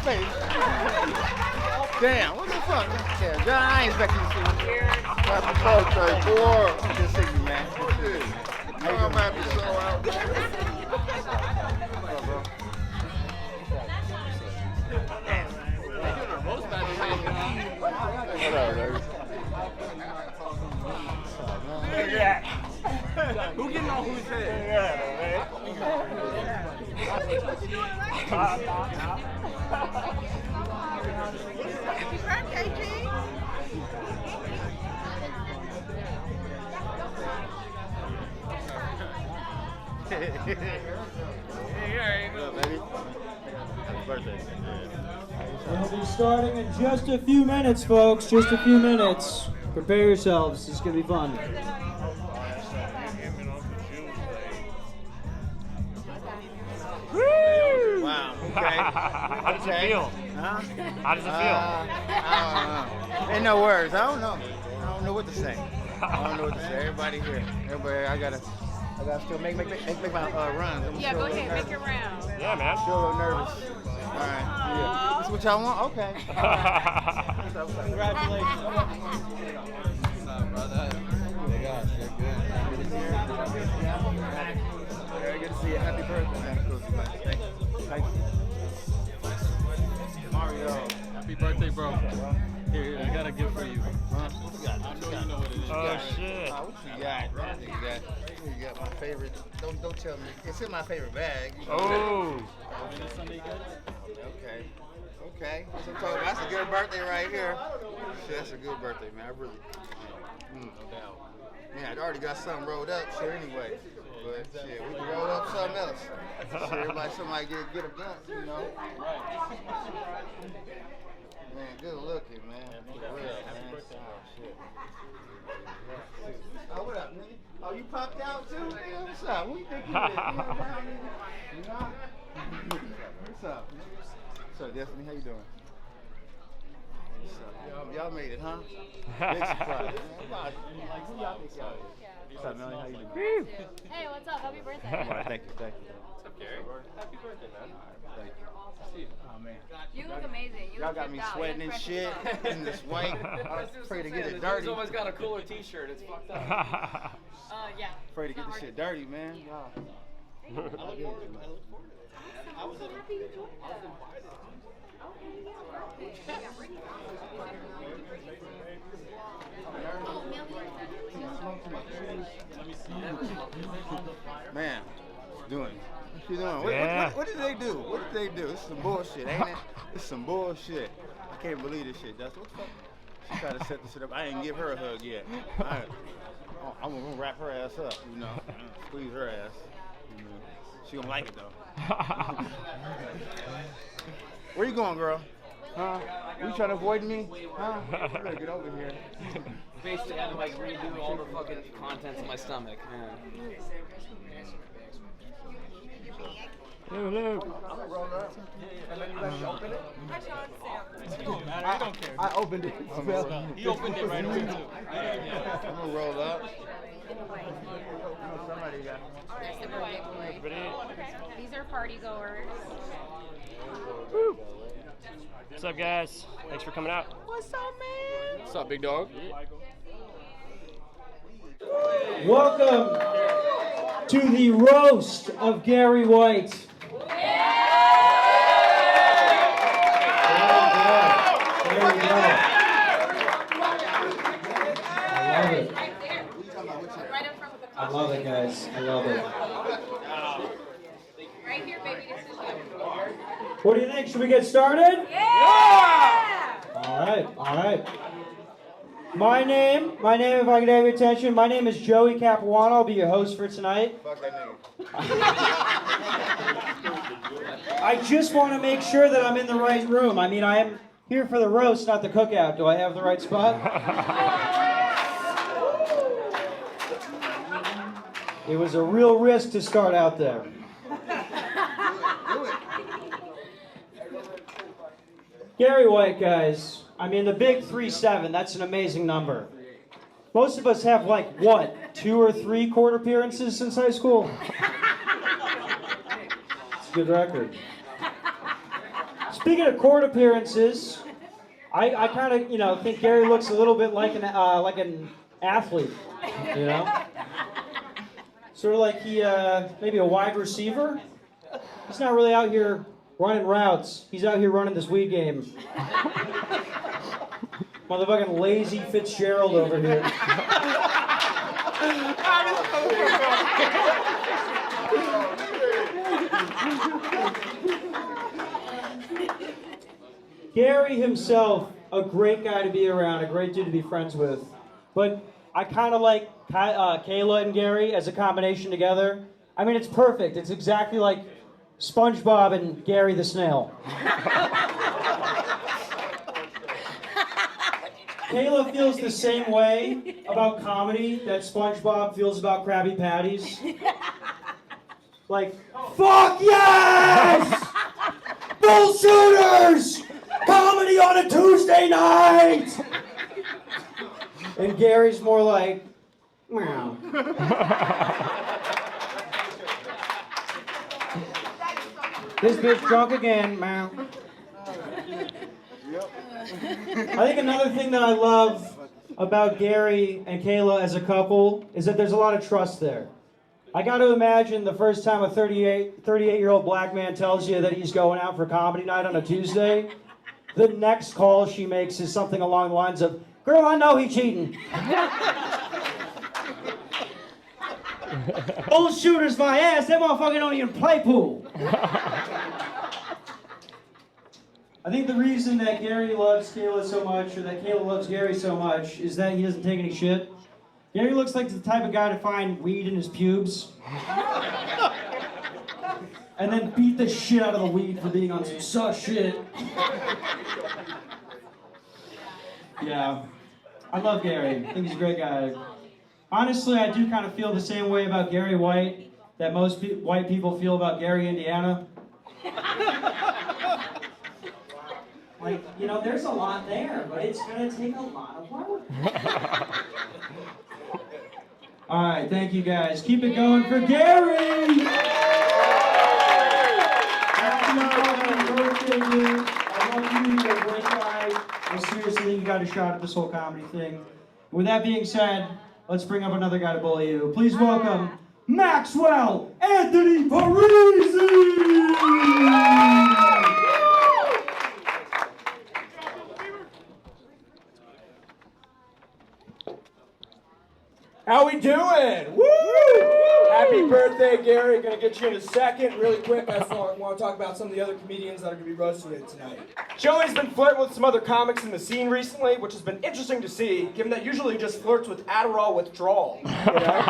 face. Damn, what the fuck? Yeah, John, I ain't expecting to see you. Happy birthday, boy. Good to see you, man. I'm happy to show out. Who getting on whose head? Happy birthday, G. We'll be starting in just a few minutes, folks. Just a few minutes. Prepare yourselves. It's going to be fun. Wow, okay. How does it feel? Huh? How does it feel? I don't know. Ain't no words. I don't know. I don't know what to say. I don't know what to say. Everybody here. Everybody, I gotta still make my runs. I'm Yeah, go ahead, make your round. Yeah, man. Still a little nervous. All right. Yeah. This is what y'all want? Okay. Congratulations. Very good to see you. Happy birthday, man. Thank you. Mario. Happy birthday, bro. Here, I got a gift for you. Huh? What you got? I know you know what it is. Oh, shit. What you got? What you got? My favorite. Don't tell me. It's in my favorite bag. Oh. Okay. That's a good birthday right here. Shit, that's a good birthday, man. I really. No doubt. Yeah, I already got something rolled up, shit, anyway. But shit, we can roll up something else. Shit, somebody get a blunt, you know. Man, good looking, man. For real, man. Oh, shit. Oh, what up, nigga? Oh, you popped out too, nigga? What's up? Who you think you is? You know? What's up, man? What's up, Destiny? How you doing? What's up? Y'all made it, huh? Big surprise. Who y'all think y'all is? What's up, Melanie? How you doing? Hey, what's up? Happy birthday. All right, thank you. What's up, Gary? Happy birthday, man. Thank you. Oh, man. You look amazing. You Y'all look got me decked out. sweating and shit in this white. I'm afraid to get it dirty. He's always got a cooler t-shirt. It's fucked up. Yeah. Afraid to get this shit dirty, man. Y'all. I look forward to it. I was happy you joined us. Man, doing. What you doing? Yeah. What did they do? What did they do? This is some bullshit, ain't it? This is some bullshit. I can't believe this shit, Dustin. What the fuck? She tried to set this shit up. I ain't give her a hug yet. I'm gonna wrap her ass up, you know. Squeeze her ass. You know. She gonna like it though. Where you going, girl? Huh? You trying to avoid me? Huh? You better get over here. Basically, I had to like redo all the fucking contents of my stomach. Man. Look. I opened it. He opened it right away too. I'm gonna roll up. Somebody got. These are party goers. Woo. What's up, guys? Thanks for coming out. What's up, man? What's up, big dog? Welcome to the roast of Garry White. There we go. I love it, guys. I love it. Right here, baby. This is you. What do you think? Should we get started? Yeah! All right. My name, if I could have your attention, my name is Joey Capuano. I'll be your host for tonight. Fuck that nigga. I just want to make sure that I'm in the right room. I mean, I am here for the roast, not the cookout. Do I have the right spot? It was a real risk to start out there. Garry White, guys. I mean, the big 3-7, that's an amazing number. Most of us have, like, what, 2 or 3 court appearances since high school? It's a good record. Speaking of court appearances, I kind of think Garry looks a little bit like an athlete, you know, sort of like he maybe a wide receiver. He's not really out here running routes. He's out here running this weed game. Motherfucking lazy Fitzgerald over here. Garry himself, a great guy to be around, a great dude to be friends with. But I kind of like Kayla and Garry as a combination together. I mean, it's perfect. It's exactly like SpongeBob and Garry the Snail. Kayla feels the same way about comedy that SpongeBob feels about Krabby Patties. Like, fuck yes! Bull shooters! Comedy on a Tuesday night! And Gary's more like, meow. This bitch drunk again, meow. I think another thing that I love about Garry and Kayla as a couple is that there's a lot of trust there. I got to imagine the first time a 38-year-old black man tells you that he's going out for comedy night on a Tuesday, the next call she makes is something along the lines of, girl, I know he cheating. Old shooter's my ass, that motherfucker don't even play pool. I think the reason that Garry loves Kayla so much, or that Kayla loves Garry so much, is that he doesn't take any shit. Garry looks like the type of guy to find weed in his pubes. And then beat the shit out of the weed for being on some sus shit. Yeah. I love Garry. I think he's a great guy. Honestly, I do kind of feel the same way about Garry White that most white people feel about Gary, Indiana. Like, you know, there's a lot there, but it's going to take a lot of work. All right, thank you guys. Keep it going for Garry! Happy birthday, dude. I love you. You're a great guy. I seriously think you got a shot at this whole comedy thing. With that being said, let's bring up another guy to bully you. Please welcome Maxwell Anthony Parisi! How we doing? Woo! Happy birthday, Garry. Gonna get you in a second. Really quick, I just want to talk about some of the other comedians that are gonna be roasted tonight. Joey's been flirting with some other comics in the scene recently, which has been interesting to see, given that usually he just flirts with Adderall withdrawal. You know?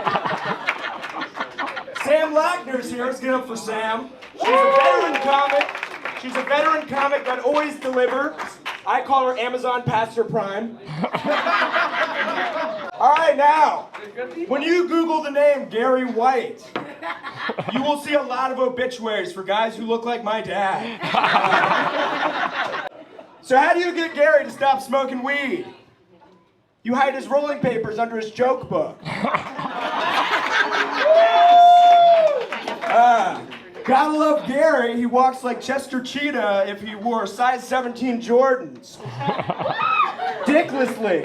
Sam Lackner's here. Let's get up for Sam. She's a veteran comic. She's a veteran comic that always delivers. I call her Amazon Pastor Prime. All right, now, when you Google the name Garry White, you will see a lot of obituaries for guys who look like my dad. So how do you get Garry to stop smoking weed? You hide his rolling papers under his joke book. Gotta love Garry. He walks like Chester Cheetah if he wore size 17 Jordans. Dicklessly.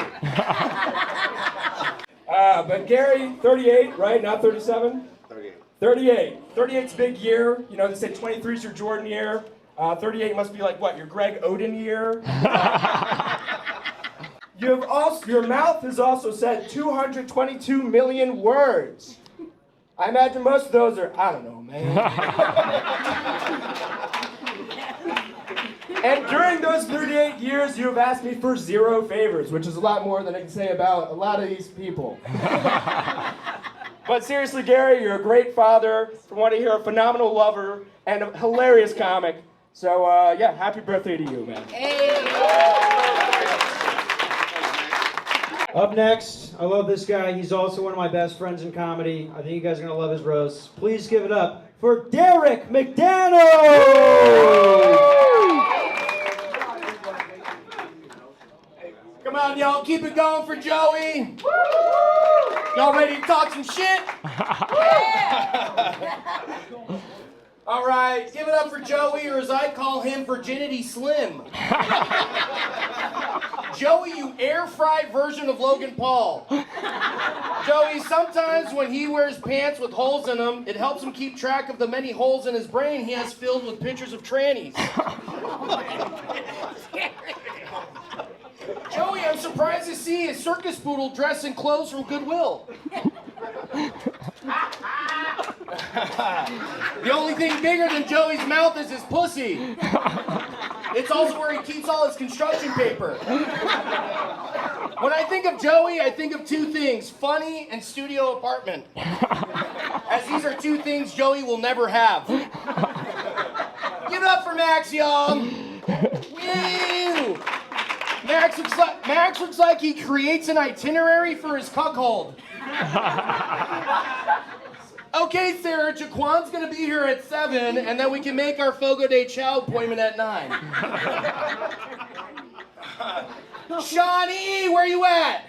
But Garry, 38, right? Not 37? 38. 38. 38's a big year. You know, they say 23's your Jordan year. 38 must be like, what, your Greg Oden year? Your mouth has also said 222 million words. I imagine most of those are, I don't know, man. And during those 38 years, you have asked me for 0 favors, which is a lot more than I can say about a lot of these people. But seriously, Garry, you're a great father, from what I hear, a phenomenal lover, and a hilarious comic. So, yeah, happy birthday to you, man. Up next, I love this guy. He's also one of my best friends in comedy. I think you guys are going to love his roast. Please give it up for Derek McDaniel! Come on, y'all, keep it going for Joey. Y'all ready to talk some shit? All right, give it up for Joey, or as I call him, Virginity Slim. Joey, you air-fried version of Logan Paul. Joey, sometimes when he wears pants with holes in them, it helps him keep track of the many holes in his brain he has filled with pictures of trannies. Joey, I'm surprised to see a circus poodle dressed in clothes from Goodwill. The only thing bigger than Joey's mouth is his pussy. It's also where he keeps all his construction paper. When I think of Joey, I think of two things: funny and studio apartment. As these are two things Joey will never have. Give it up for Max, y'all. Woo! Max looks like he creates an itinerary for his cuckold. Okay, Sarah, Jaquan's gonna be here at 7, and then we can make our Fogo de Chao appointment at 9. Shawnee, where you at?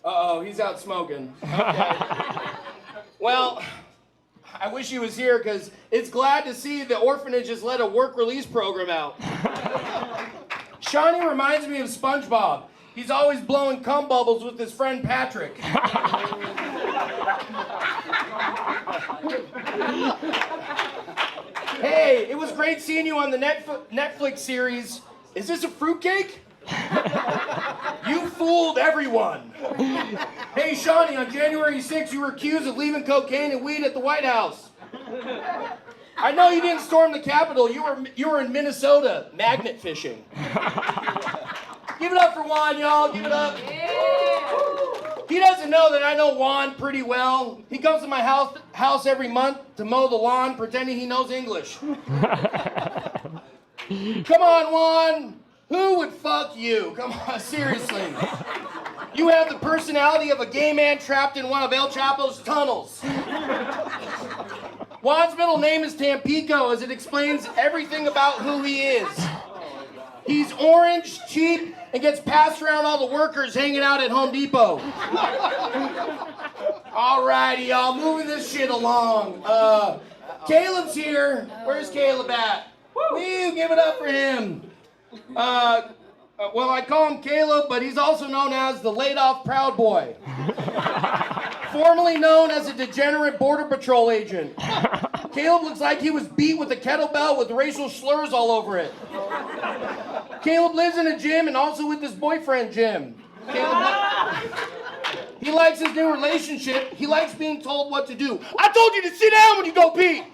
Uh-oh, he's out smoking. Okay. Well, I wish he was here, because it's glad to see the orphanage has let a work release program out. Shawnee reminds me of SpongeBob. He's always blowing cum bubbles with his friend Patrick. Hey, it was great seeing you on the Netflix series. Is this a fruitcake? You fooled everyone. Hey, Shawnee, on January 6th, you were accused of leaving cocaine and weed at the White House. I know you didn't storm the Capitol. You were in Minnesota magnet fishing. Give it up for Juan, y'all. Give it up. Yeah. He doesn't know that I know Juan pretty well. He comes to my house every month to mow the lawn, pretending he knows English. Come on, Juan. Who would fuck you? Come on, seriously. You have the personality of a gay man trapped in one of El Chapo's tunnels. Juan's middle name is Tampico, as it explains everything about who he is. He's orange, cheap, and gets passed around all the workers hanging out at Home Depot. Alrighty, y'all, moving this shit along. Caleb's here. Where's Caleb at? Woo, give it up for him. Well, I call him Caleb, but he's also known as the laid-off Proud Boy. Formerly known as a degenerate Border Patrol agent. Caleb looks like he was beat with a kettlebell with racial slurs all over it. Caleb lives in a gym and also with his boyfriend, Jim. He likes his new relationship. He likes being told what to do. I told you to sit down when you go pee.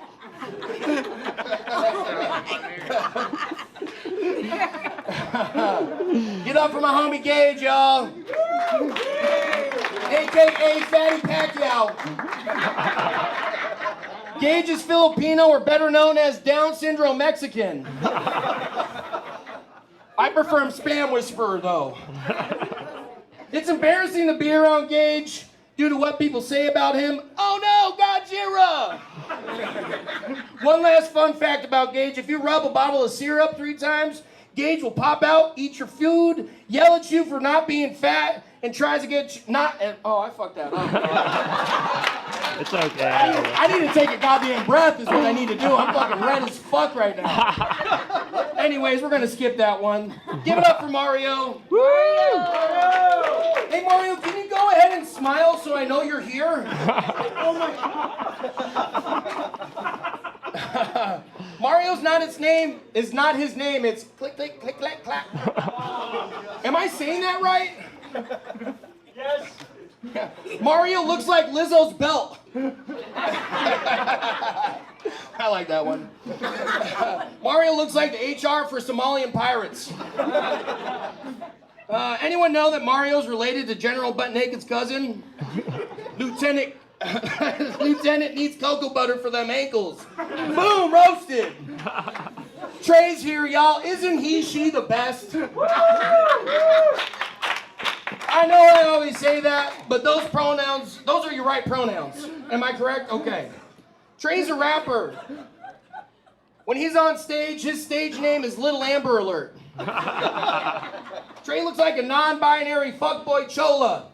Get up for my homie Gage, y'all. AKA Fatty Pacquiao. Gage is Filipino, or better known as Down Syndrome Mexican. I prefer him Spam Whisperer, though. It's embarrassing to be around Gage due to what people say about him. Oh no, Godzilla! One last fun fact about Gage: if you rub a bottle of syrup 3 times, Gage will pop out, eat your food, yell at you for not being fat, and tries to get you not. Oh, I fucked that up. It's okay. I need to take a goddamn breath is what I need to do. I'm fucking red as fuck right now. Anyways, we're gonna skip that one. Give it up for Mario. Woo! Hey Mario, can you go ahead and smile so I know you're here? Oh my. Mario's not his name. Is not his name. It's click, click, click, click, clack. Am I saying that right? Yes. Mario looks like Lizzo's belt. I like that one. Mario looks like the HR for Somalian pirates. Anyone know that Mario's related to General Butt Naked's cousin? Lieutenant needs cocoa butter for them ankles. Boom, roasted. Trey's here, y'all. Isn't she the best? I know I always say that, but those pronouns, those are your right pronouns. Am I correct? Okay. Trey's a rapper. When he's on stage, his stage name is Little Amber Alert. Trey looks like a non-binary fuckboy chola.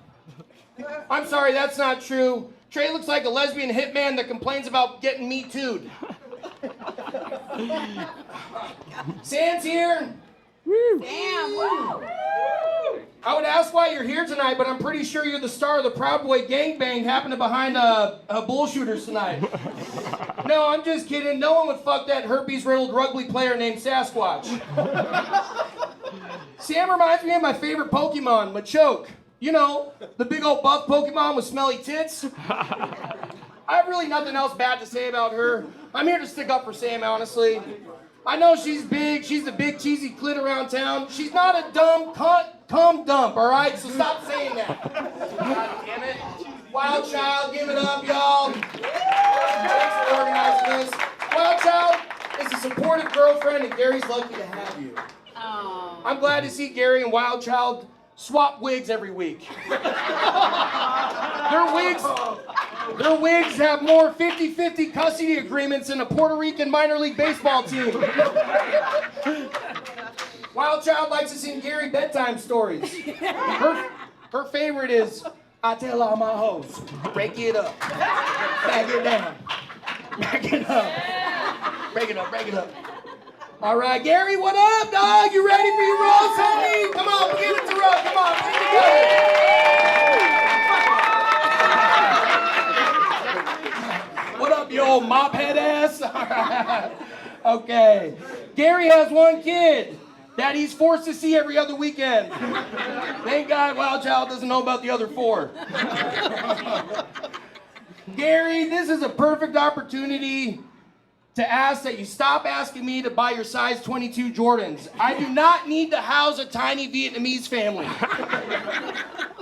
I'm sorry, that's not true. Trey looks like a lesbian hitman that complains about getting me too'd. Sam's here. Damn. Woo. I would ask why you're here tonight, but I'm pretty sure you're the star of the Proud Boy gangbang happening behind bull shooters tonight. No, I'm just kidding. No one would fuck that herpes-riddled rugby player named Sasquatch. Sam reminds me of my favorite Pokemon, Machoke. You know, the big old buff Pokemon with smelly tits. I have really nothing else bad to say about her. I'm here to stick up for Sam, honestly. I know she's big. She's the big cheesy clit around town. She's not a dumb cum dump, all right? So stop saying that. God damn it. Wild Child, give it up, y'all. Thanks for organizing this. Wild Child is a supportive girlfriend, and Gary's lucky to have you. Oh. I'm glad to see Gary and Wild Child swap wigs every week. Their wigs have more 50-50 custody agreements than a Puerto Rican minor league baseball team. Wild Child likes to sing Gary bedtime stories. Her favorite is, I tell all my hoes, break it up, back it down, back it up, break it up, break it up. All right, Gary, what up, dog? You ready for your roast, honey? Come on, give it to roast. Come on, bring it up. What up, you old mop head ass? Okay. Gary has one kid that he's forced to see every other weekend. Thank God Wild Child doesn't know about the other 4. Gary, this is a perfect opportunity to ask that you stop asking me to buy your size 22 Jordans. I do not need to house a tiny Vietnamese family.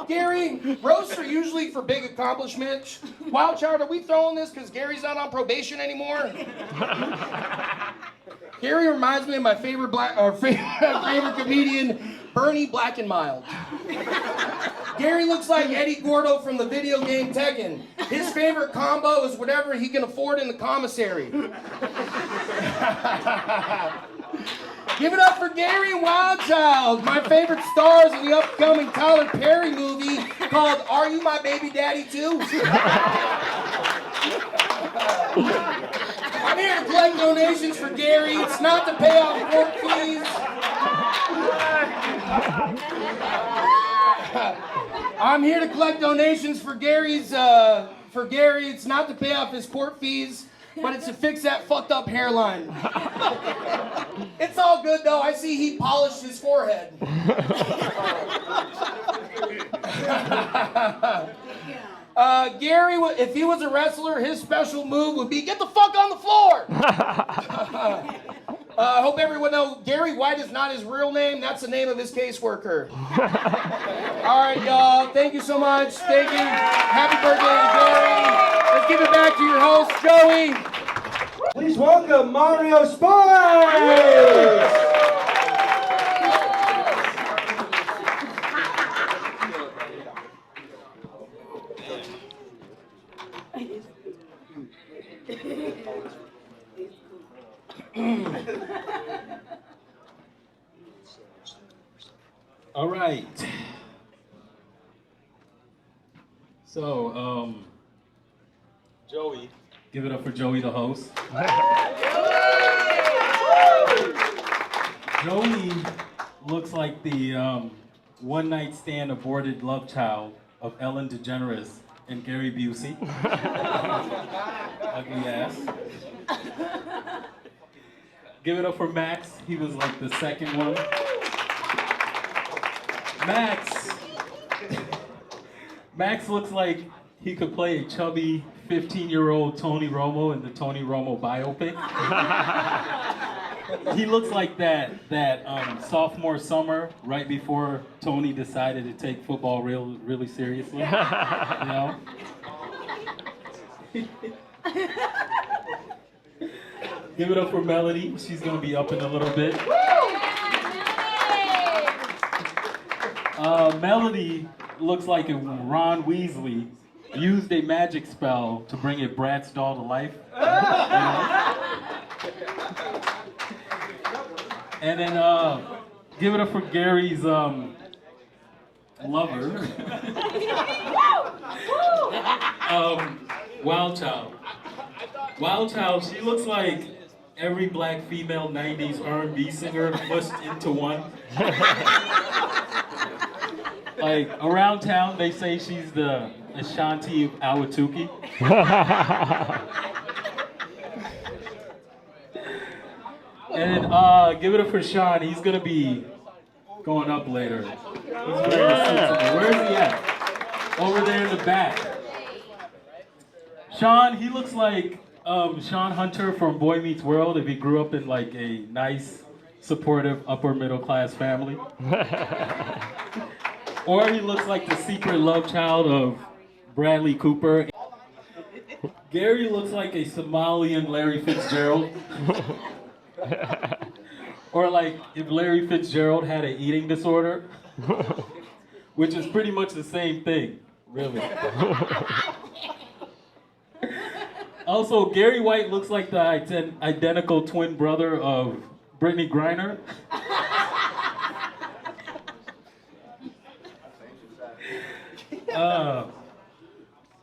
Gary, roasts are usually for big accomplishments. Wild Child, are we throwing this because Gary's not on probation anymore? Gary reminds me of my favorite favorite comedian, Bernie Black and Mild. Gary looks like Eddie Gordo from the video game Tekken. His favorite combo is whatever he can afford in the commissary. Give it up for Gary and Wild Child, my favorite stars in the upcoming Tyler Perry movie called Are You My Baby Daddy Too? I'm here to collect donations for Gary. It's not to pay off court fees. I'm here to collect donations for Gary. It's not to pay off his court fees, but it's to fix that fucked up hairline. It's all good though. I see he polished his forehead. Gary, if he was a wrestler, his special move would be get the fuck on the floor. I hope everyone knows Garry White is not his real name. That's the name of his caseworker. All right, y'all. Thank you so much. Thank you. Happy birthday, Gary. Let's give it back to your host, Joey. Please welcome Mario Sports! All right. So, Joey, give it up for Joey, the host. Joey looks like the one-night stand aborted love child of Ellen DeGeneres and Gary Busey. Ugly ass. Give it up for Max. He was like the second one. Max looks like he could play a chubby 15-year-old Tony Romo in the Tony Romo biopic. He looks like that sophomore summer right before Tony decided to take football really seriously. You know? Give it up for Melody. She's gonna be up in a little bit. Melody looks like if Ron Weasley used a magic spell to bring a Bratz doll to life. You know? And then give it up for Gary's lover, Wild Child. Wild Child, she looks like every black female 90s R&B singer mushed into one. Like, around town, they say she's the Ashanti of Awatuki. And give it up for Sean. He's gonna be going up later. He's wearing a suit today. Where is he at? Over there in the back. Sean, he looks like Sean Hunter from Boy Meets World if he grew up in like a nice, supportive, upper middle class family. Or he looks like the secret love child of Bradley Cooper. Gary looks like a Somalian Larry Fitzgerald. Or like if Larry Fitzgerald had an eating disorder, which is pretty much the same thing, really. Also, Garry White looks like the identical twin brother of Brittany Griner.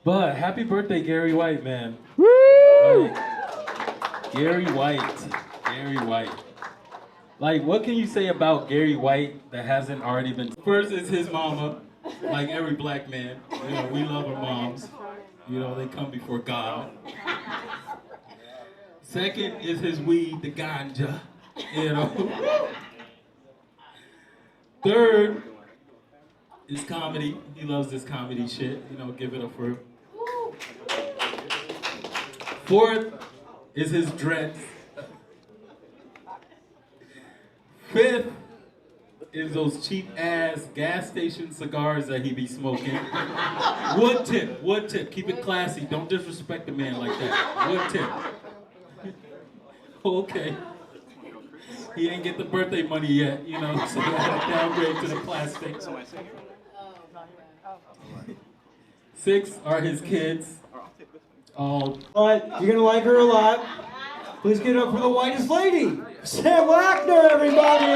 But happy birthday, Garry White, man. Woo! Like, Garry White. Like, what can you say about Garry White that hasn't already been? First is his mama, like every black man. You know, we love our moms. You know, they come before God. Second is his weed, the ganja. You know. Third is comedy. He loves this comedy shit. You know, give it up for him. Fourth is his dreads. Fifth is those cheap ass gas station cigars that he be smoking. Wood tip, keep it classy. Don't disrespect a man like that. Wood tip. Okay. He ain't get the birthday money yet, you know, so he had to downgrade to the plastic. 6 are his kids. But you're gonna like her a lot. Please give it up for the whitest lady, Sam Wagner, everybody!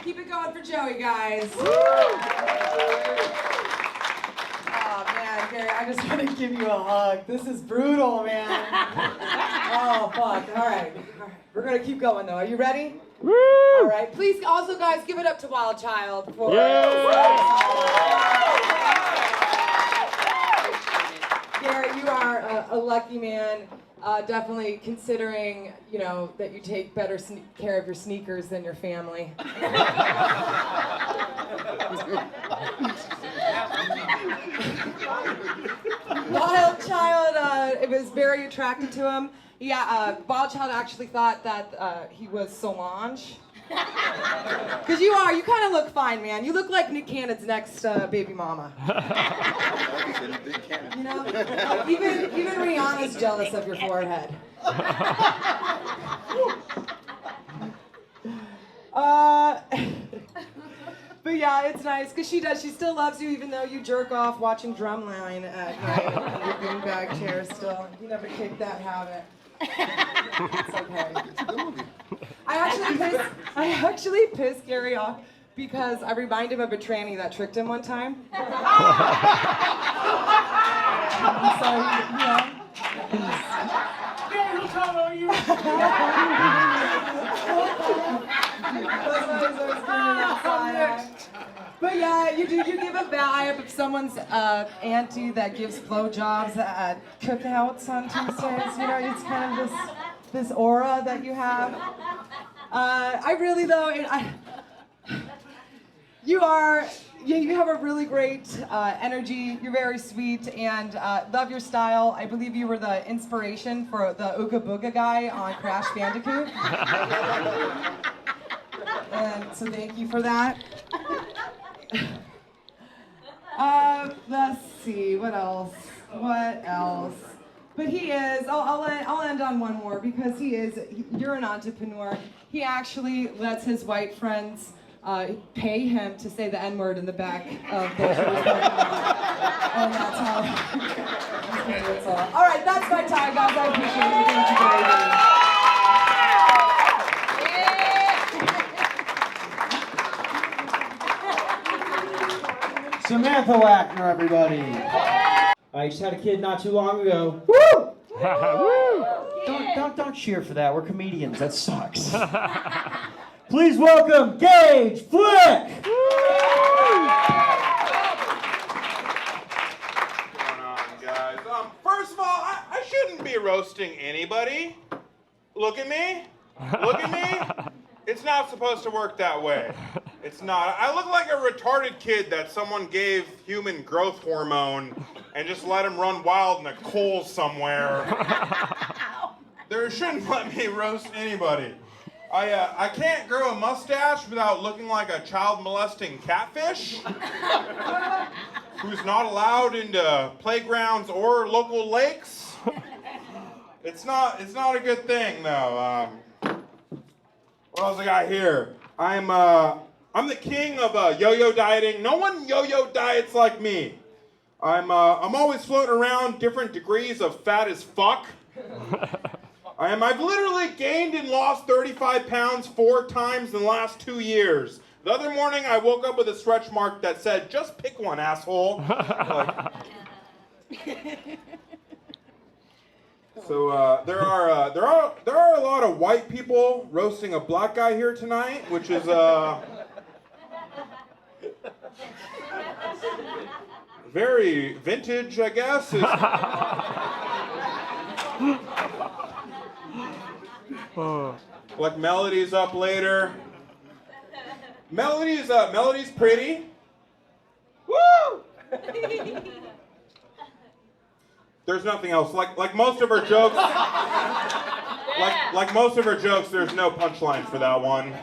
Keep it going for Joey, guys. Oh, man, Gary, I just want to give you a hug. This is brutal, man. Oh, fuck. All right. We're going to keep going, though. Are you ready? Woo! All right. Please, also, guys, give it up to Wild Child for... Garrett, you are a lucky man. Definitely considering, you know, that you take better care of your sneakers than your family. Wild Child, it was very attracted to him. Yeah, Wild Child actually thought that he was Solange. Because you kind of look fine, man. You look like Nick Cannon's next baby mama. You know? Even Rihanna's jealous of your forehead. But yeah, it's nice, because she still loves you even though you jerk off watching Drumline at night on your beanbag chair still. You never kicked that habit. It's okay. I actually pissed Gary off because I remind him of a tranny that tricked him one time. So, Who's talking about you? But yeah, you give a vibe of someone's auntie that gives blowjobs at cookouts on Tuesdays. You know, it's kind of this aura that you have. I really though, you have a really great energy. You're very sweet and love your style. I believe you were the inspiration for the Ooga Booga guy on Crash Bandicoot. And so thank you for that. Let's see, what else? But he is, I'll end on one more because you're an entrepreneur. He actually lets his white friends pay him to say the N-word in the back of the show. And that's how. All right, that's my time, guys. I appreciate it. Thank you very much. Samantha Wagner, everybody. I just had a kid not too long ago. Woo! Woo! Don't cheer for that. We're comedians. That sucks. Please welcome Gage Flick. What's going on, guys? First of all, I shouldn't be roasting anybody. Look at me. Look at me. It's not supposed to work that way. It's not. I look like a retarded kid that someone gave human growth hormone and just let him run wild in the coals somewhere. They shouldn't let me roast anybody. I can't grow a mustache without looking like a child molesting catfish who's not allowed into playgrounds or local lakes. It's not a good thing though. What else I got here? I'm the king of yo-yo dieting. No one yo-yo diets like me. I'm always floating around different degrees of fat as fuck. I've literally gained and lost 35 pounds 4 times in the last 2 years. The other morning I woke up with a stretch mark that said, "Just pick one, asshole." So there are a lot of white people roasting a black guy here tonight, which is very vintage, I guess. Like Melody's up later. Melody's pretty. Woo! There's nothing else. Like most of her jokes. Like most of her jokes, there's no punchline for that one.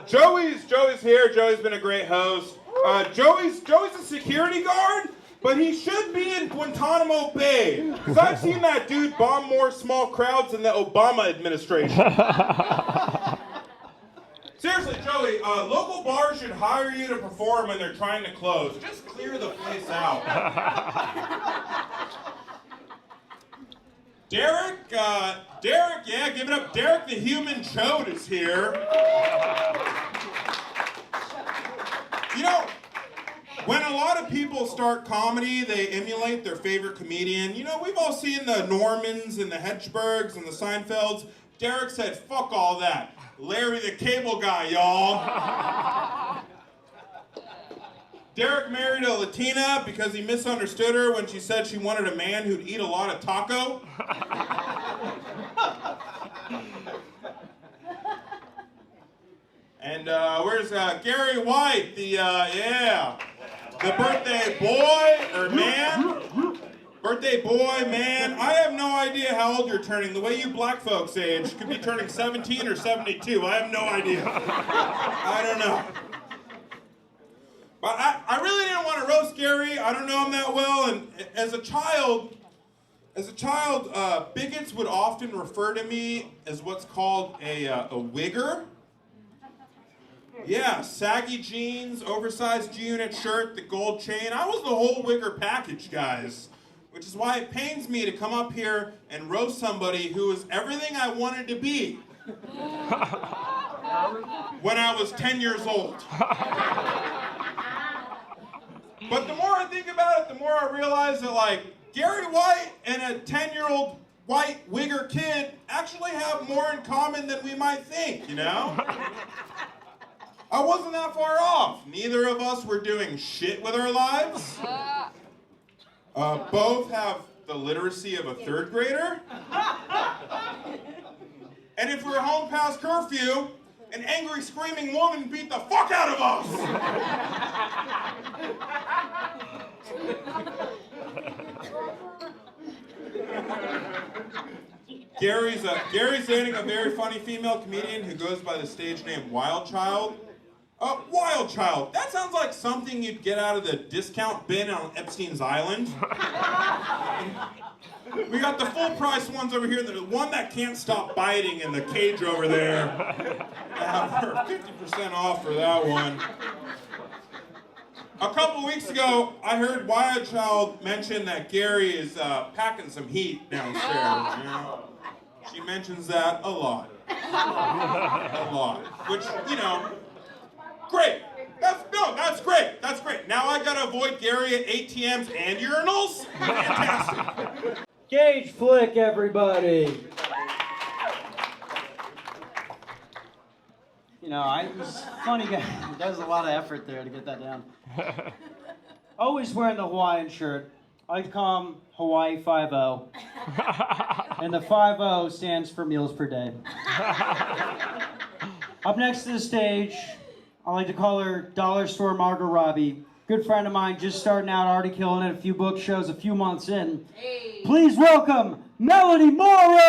Joey's here. Joey's been a great host. Joey's a security guard, but he should be in Guantanamo Bay. Because I've seen that dude bomb more small crowds than the Obama administration. Seriously, Joey, local bars should hire you to perform when they're trying to close. Just clear the place out. Derek, yeah, give it up. Derek the Human Chode is here. You know, when a lot of people start comedy, they emulate their favorite comedian. You know, we've all seen the Normans and the Hedgebergs and the Seinfelds. Derek said, "Fuck all that. Larry the Cable Guy, y'all." Derek married a Latina because he misunderstood her when she said she wanted a man who'd eat a lot of taco. And where's Garry White, the birthday boy or man? Birthday boy, man. I have no idea how old you're turning. The way you black folks age, could be turning 17 or 72. I have no idea. I don't know. But I really didn't want to roast Garry. I don't know him that well. And as a child, bigots would often refer to me as what's called a wigger. Yeah, saggy jeans, oversized G-Unit shirt, the gold chain. I was the whole wigger package, guys. Which is why it pains me to come up here and roast somebody who is everything I wanted to be when I was 10 years old. But the more I think about it, the more I realize that, like, Garry White and a 10-year-old white wigger kid actually have more in common than we might think, you know? I wasn't that far off. Neither of us were doing shit with our lives. Both have the literacy of a 3rd grader. And if we were home past curfew, an angry screaming woman beat the fuck out of us. Gary's dating a very funny female comedian who goes by the stage name Wild Child. Wild Child. That sounds like something you'd get out of the discount bin on Epstein's Island. We got the full price ones over here. The one that can't stop biting in the cage over there. We're 50% off for that one. A couple weeks ago, I heard Wild Child mention that Garry is packing some heat downstairs. You know? She mentions that a lot. A lot. Which, you know, great. Oh, that's great. That's great. Now I gotta avoid Gary at ATMs and urinals? Fantastic. Gauge flick, everybody. You know, he's a funny guy. He does a lot of effort there to get that down. Always wearing the Hawaiian shirt. I call him Hawaii 5-0. And the 5-0 stands for meals per day. Up next to the stage, I like to call her Dollar Store Margot Robbie. Good friend of mine, just starting out, already killing it. A few book shows, a few months in. Hey. Please welcome Melody Morris!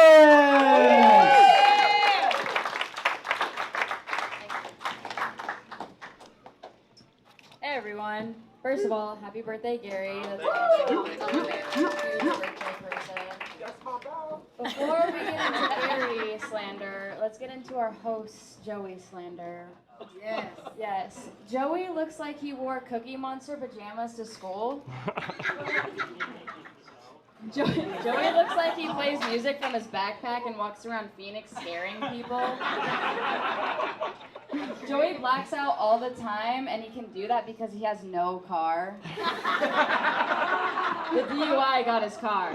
Hey everyone. First of all, happy birthday, Gary. That's awesome. It's a huge birthday person. Before we get into Gary slander, let's get into our host, Joey slander. Yes. Yes. Joey looks like he wore Cookie Monster pajamas to school. Joey looks like he plays music from his backpack and walks around Phoenix scaring people. Joey blacks out all the time, and he can do that because he has no car. The DUI got his car.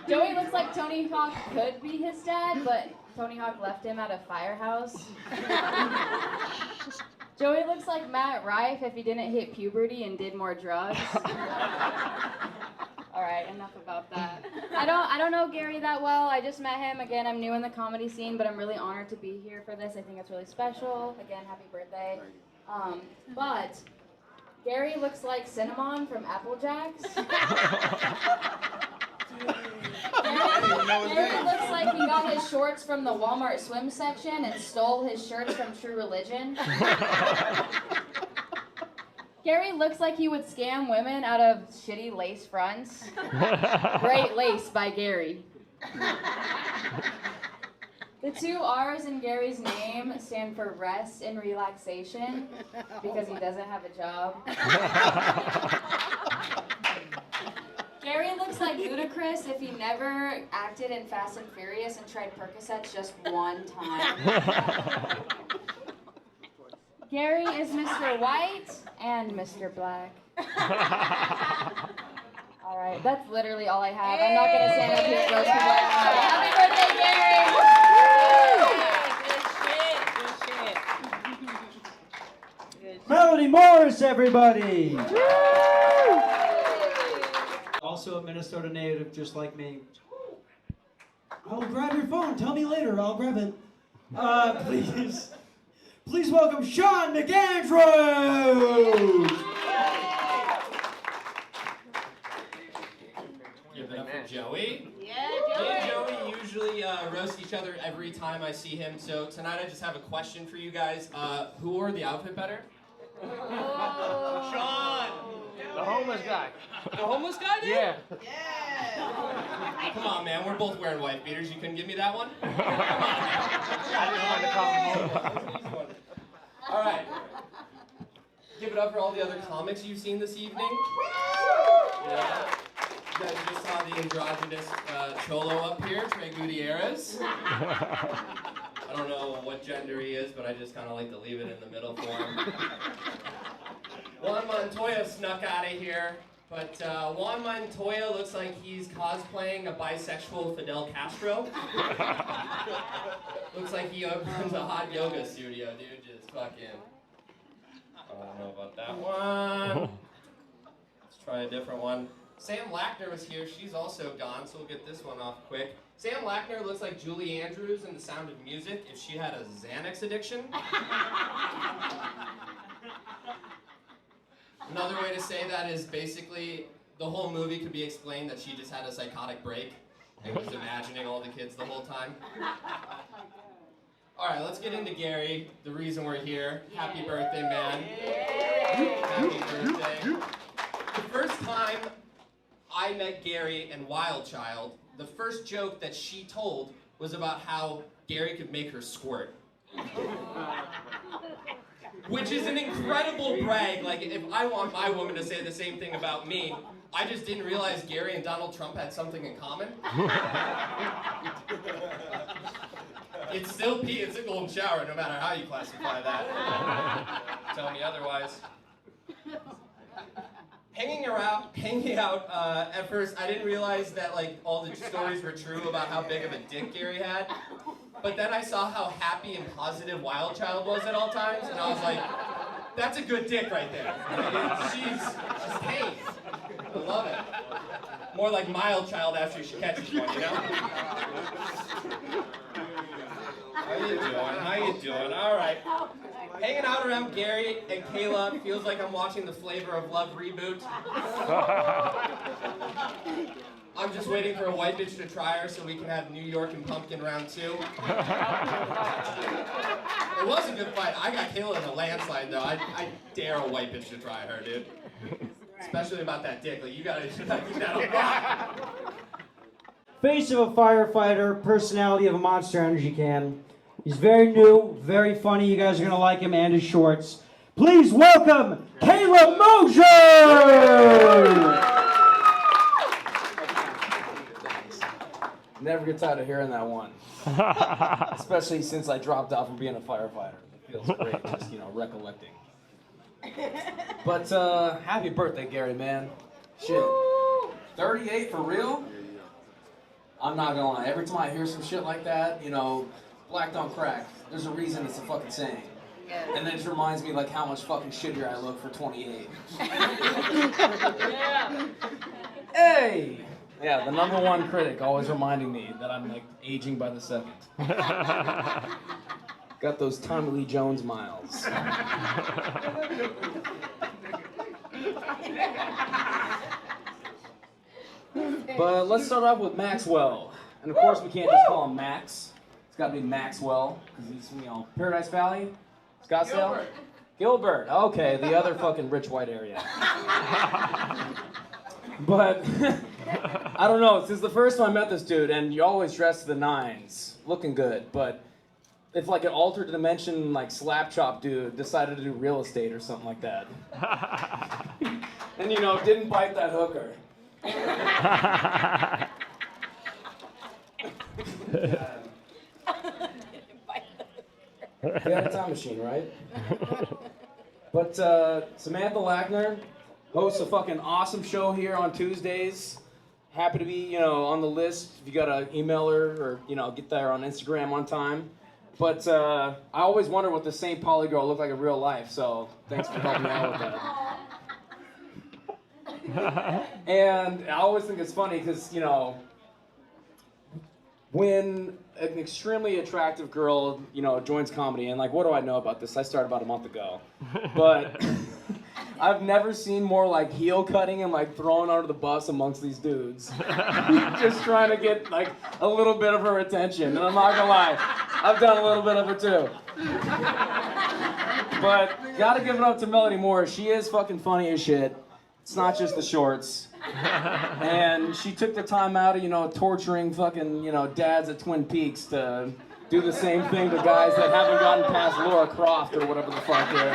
Joey looks like Tony Hawk could be his dad, but Tony Hawk left him at a firehouse. Joey looks like Matt Rife if he didn't hit puberty and did more drugs. All right, enough about that. I don't know Gary that well. I just met him. Again, I'm new in the comedy scene, but I'm really honored to be here for this. I think it's really special. Again, happy birthday. But Gary looks like Cinnamon from Apple Jacks. Gary looks like he got his shorts from the Walmart swim section and stole his shirts from True Religion. Gary looks like he would scam women out of shitty lace fronts. Great lace by Gary. The two R's in Gary's name stand for rest and relaxation because he doesn't have a job. Gary looks like Ludacris if he never acted in Fast and Furious and tried Percocets just one time. Gary is Mr. White and Mr. Black. All right, that's literally all I have. I'm not going to stand up here and roast people. Happy birthday, Gary! Good shit. Melody Morris, everybody! Also a Minnesota native, just like me. I'll grab your phone. Tell me later. I'll grab it. Please welcome Sean McAndrews! Give it up for Joey. Yeah, Me and Joey usually roast each other every time I see him, so tonight I just have a question for you guys. Who wore the outfit better? Sean! The homeless guy. The homeless guy did? Yeah. Come on, man. We're both wearing white beaters. You couldn't give me that one? Come on, man. I didn't want to call him homeless. All right. Give it up for all the other comics you've seen this evening. Yeah. You guys just saw the androgynous Cholo up here, Trey Gutierrez. I don't know what gender he is, but I just kind of like to leave it in the middle for him. Juan Montoya snuck out of here, but Juan Montoya looks like he's cosplaying a bisexual Fidel Castro. Looks like he opens a hot yoga studio, dude. Just fucking. I don't know about that one. Let's try a different one. Sam Lackner was here. She's also gone, so we'll get this one off quick. Sam Lackner looks like Julie Andrews in The Sound of Music if she had a Xanax addiction. Another way to say that is basically the whole movie could be explained that she just had a psychotic break and was imagining all the kids the whole time. All right, let's get into Gary, the reason we're here. Happy birthday, man. Happy birthday. The first time I met Gary and Wild Child, the first joke that she told was about how Gary could make her squirt. Which is an incredible brag. Like, if I want my woman to say the same thing about me, I just didn't realize Gary and Donald Trump had something in common. It's still pee. It's a golden shower, no matter how you classify that. Tell me otherwise. Hanging out. At first, I didn't realize that like all the stories were true about how big of a dick Garry had. But then I saw how happy and positive Wild Child was at all times, and I was like, that's a good dick right there. She's tame. I love it. More like Mild Child after she catches one, you know? How you doing? All right. Hanging out around Garry and Kayla feels like I'm watching the Flavor of Love reboot. I'm just waiting for a white bitch to try her so we can have New York and Pumpkin round 2. It was a good fight. I got Kayla in a landslide though. I dare a white bitch to try her, dude. Especially about that dick. Like you gotta get that on block. Face of a firefighter, personality of a Monster Energy can. He's very new, very funny. You guys are gonna like him and his shorts. Please welcome Caleb Mosier! Never get tired of hearing that one. Especially since I dropped out from being a firefighter. It feels great just, recollecting. But happy birthday, Garry, man. Shit. 38 for real? I'm not gonna lie. Every time I hear some shit like that, black don't crack. There's a reason it's a fucking saying. And then it just reminds me like how much fucking shittier I look for 28. Yeah. Hey! Yeah, the #1 critic always reminding me that I'm like aging by the second. Got those Tommy Lee Jones miles. But let's start off with Maxwell. And of course we can't just call him Max. It's gotta be Maxwell, because he's from, Paradise Valley? Scottsdale? Gilbert. Okay, the other fucking rich white area. But, I don't know, since the first time I met this dude, and you always dress to the nines, looking good, but if like an altered dimension, like slap chop dude decided to do real estate or something like that. And didn't bite that hooker. We had a time machine, right? But Samantha Lackner hosts a fucking awesome show here on Tuesdays. Happy to be, on the list if you gotta email her or, get there on Instagram on time. But I always wonder what the St. Pauli girl looked like in real life, so thanks for helping me out with that. And I always think it's funny because, when an extremely attractive girl, joins comedy, and like, what do I know about this? I started about a month ago. But I've never seen more like heel cutting and like thrown under the bus amongst these dudes. Just trying to get like a little bit of her attention. And I'm not gonna lie, I've done a little bit of it too. But gotta give it up to Melody Moore. She is fucking funny as shit. It's not just the shorts. And she took the time out of, torturing fucking, dads at Twin Peaks to do the same thing to guys that haven't gotten past Laura Croft or whatever the fuck they're.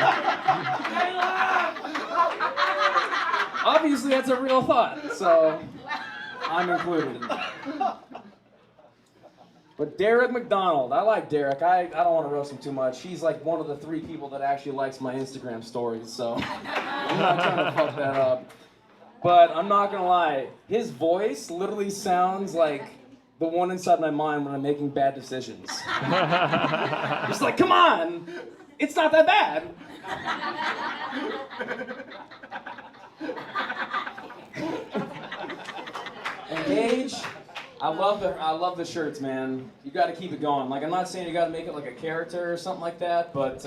Obviously, that's a real thought, so I'm included in that. But Derek McDonald, I like Derek. I don't want to roast him too much. He's like one of the 3 people that actually likes my Instagram stories, so I'm not trying to fuck that up. But I'm not gonna lie, his voice literally sounds like the one inside my mind when I'm making bad decisions. Just like, come on, it's not that bad. And Gage, I love the shirts, man. You got to keep it going. Like, I'm not saying you got to make it like a character or something like that, but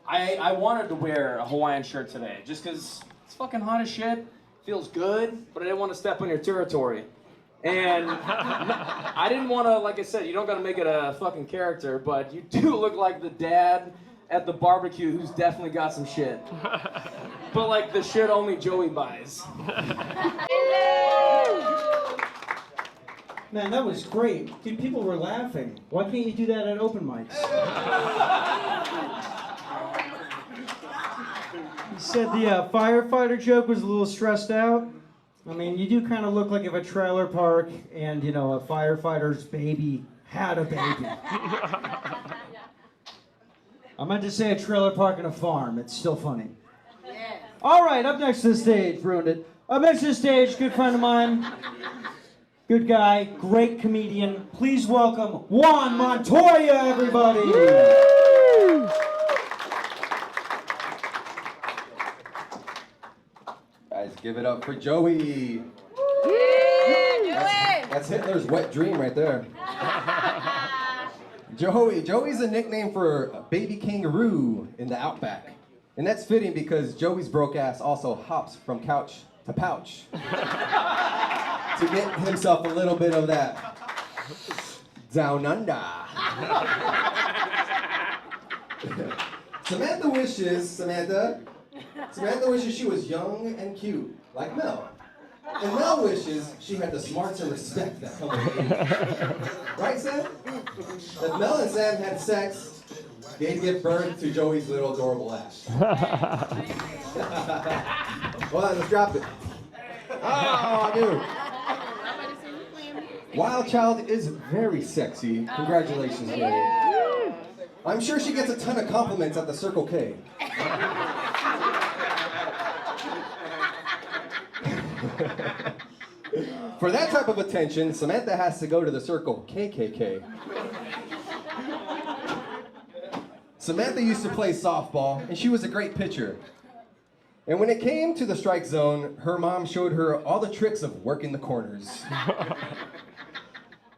I wanted to wear a Hawaiian shirt today just because it's fucking hot as shit. Feels good, but I didn't want to step on your territory. And I didn't want to, like I said, you don't got to make it a fucking character, but you do look like the dad at the barbecue who's definitely got some shit. But like the shit only Joey buys. Man, that was great. Dude, people were laughing. Why can't you do that at open mics? He said the firefighter joke was a little stressed out. I mean, you do kind of look like if a trailer park and, you know, a firefighter's baby had a baby. I meant to say a trailer park and a farm. It's still funny. All right, up next to the stage, ruined it. Up next to the stage, good friend of mine, good guy, great comedian. Please welcome Juan Montoya, everybody. Woo! Guys, give it up for Joey. That's Hitler's wet dream right there. Joey's a nickname for a baby kangaroo in the outback. And that's fitting because Joey's broke ass also hops from couch to pouch to get himself a little bit of that down under. Samantha wishes she was young and cute, like Mel. And Mel wishes she had the smarts and respect that come with age. Right, Sam? If Mel and Sam had sex, they'd give birth to Joey's little adorable ass. Hold on, let's drop it. Oh, dude. Wild Child is very sexy. Congratulations, Joey. I'm sure she gets a ton of compliments at the Circle K. For that type of attention, Samantha has to go to the Circle KKK. Samantha used to play softball, and she was a great pitcher. And when it came to the strike zone, her mom showed her all the tricks of working the corners.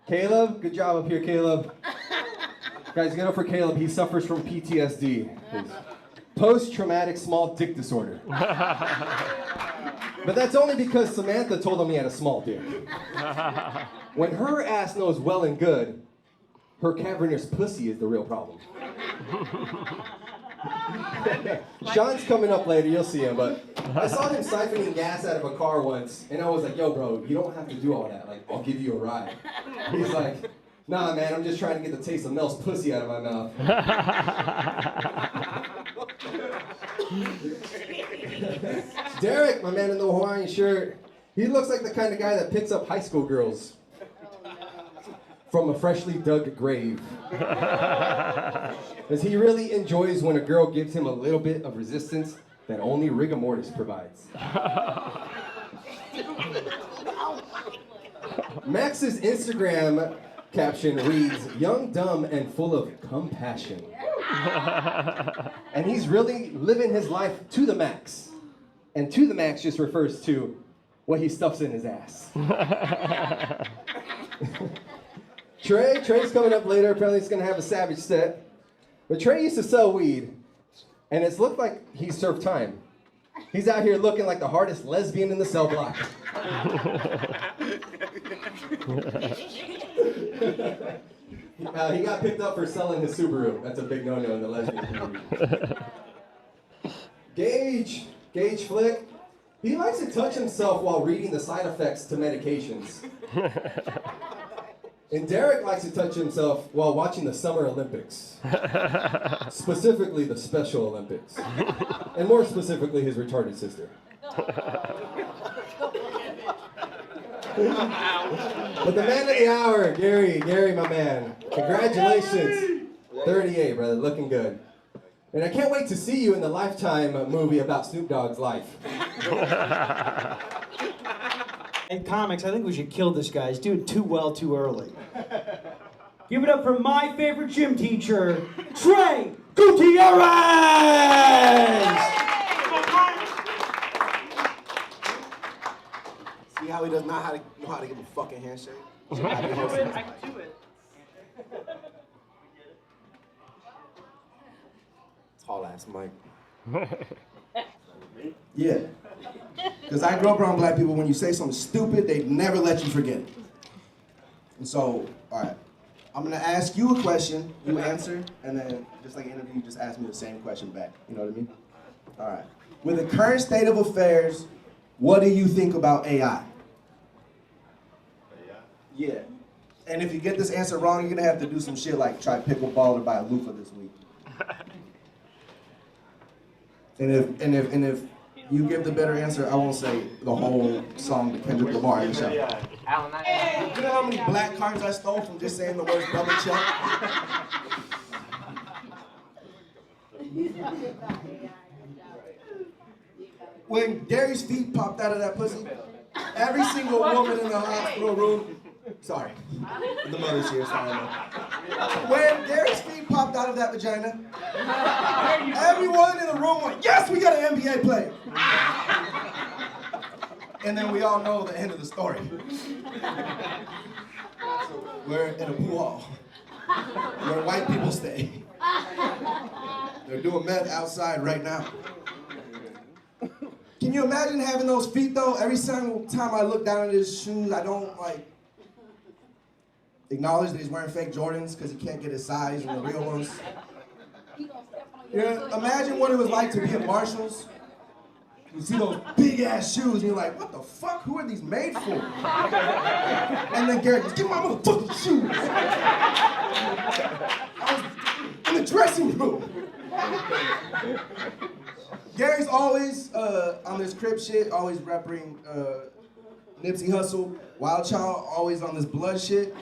Caleb, good job up here, Caleb. Guys, get up for Caleb. He suffers from PTSD. Post-traumatic small dick disorder. But that's only because Samantha told him he had a small dick. When her ass knows well and good, her cavernous pussy is the real problem. Sean's coming up later, you'll see him, but I saw him siphoning gas out of a car once, and I was like, yo, bro, you don't have to do all that. Like, I'll give you a ride. He's like, nah, man, I'm just trying to get the taste of Mel's pussy out of my mouth. Derek, my man in the Hawaiian shirt, he looks like the kind of guy that picks up high school girls from a freshly dug grave. As he really enjoys when a girl gives him a little bit of resistance that only rigor mortis provides. Max's Instagram caption reads, young, dumb, and full of compassion. And he's really living his life to the max. And to the max just refers to what he stuffs in his ass. Trey's coming up later. Apparently he's going to have a savage set. But Trey used to sell weed, and it's looked like he served time. He's out here looking like the hardest lesbian in the cell block. He got picked up for selling his Subaru. That's a big no-no in the lesbian community. Gage Flick, he likes to touch himself while reading the side effects to medications. And Derek likes to touch himself while watching the Summer Olympics. Specifically the Special Olympics. And more specifically, his retarded sister. But the man of the hour, Garry, my man. Congratulations. 38, brother, looking good. And I can't wait to see you in the Lifetime movie about Snoop Dogg's life. In comics, I think we should kill this guy. He's doing too well too early. Give it up for my favorite gym teacher, Trey Gutierrez! See how he does not know how to give a fucking handshake? I can do it. Tall ass Mike. Yeah. Because I grew up around black people, when you say something stupid, they never let you forget it. And so, all right, I'm going to ask you a question, you answer, and then just like an interview, you just ask me the same question back. You know what I mean? All right. With the current state of affairs, what do you think about AI? Yeah. And if you get this answer wrong, you're going to have to do some shit like try pickleball or buy a loofah this week. And if you give the better answer, I won't say the whole song to Kendrick Lamar in the show. You know how many black cards I stole from just saying the word double check? When Gary's feet popped out of that pussy, every single woman in the hospital room, sorry, the mother's here, sorry. When Gary's feet popped out of that vagina, everyone in the room went, yes, we got an NBA player. And then we all know the end of the story. We're in a pool hall where white people stay. They're doing meth outside right now. Can you imagine having those feet though? Every single time I look down at his shoes, I don't like acknowledge that he's wearing fake Jordans because he can't get his size in the real ones. Yeah, imagine what it was like to be at Marshall's. You see those big ass shoes and you're like, what the fuck? Who are these made for? And then Gary goes, give me my motherfucking shoes. I was in the dressing room. Gary's always on this crip shit, always repping Nipsey Hussle. Wild Child always on this blood shit.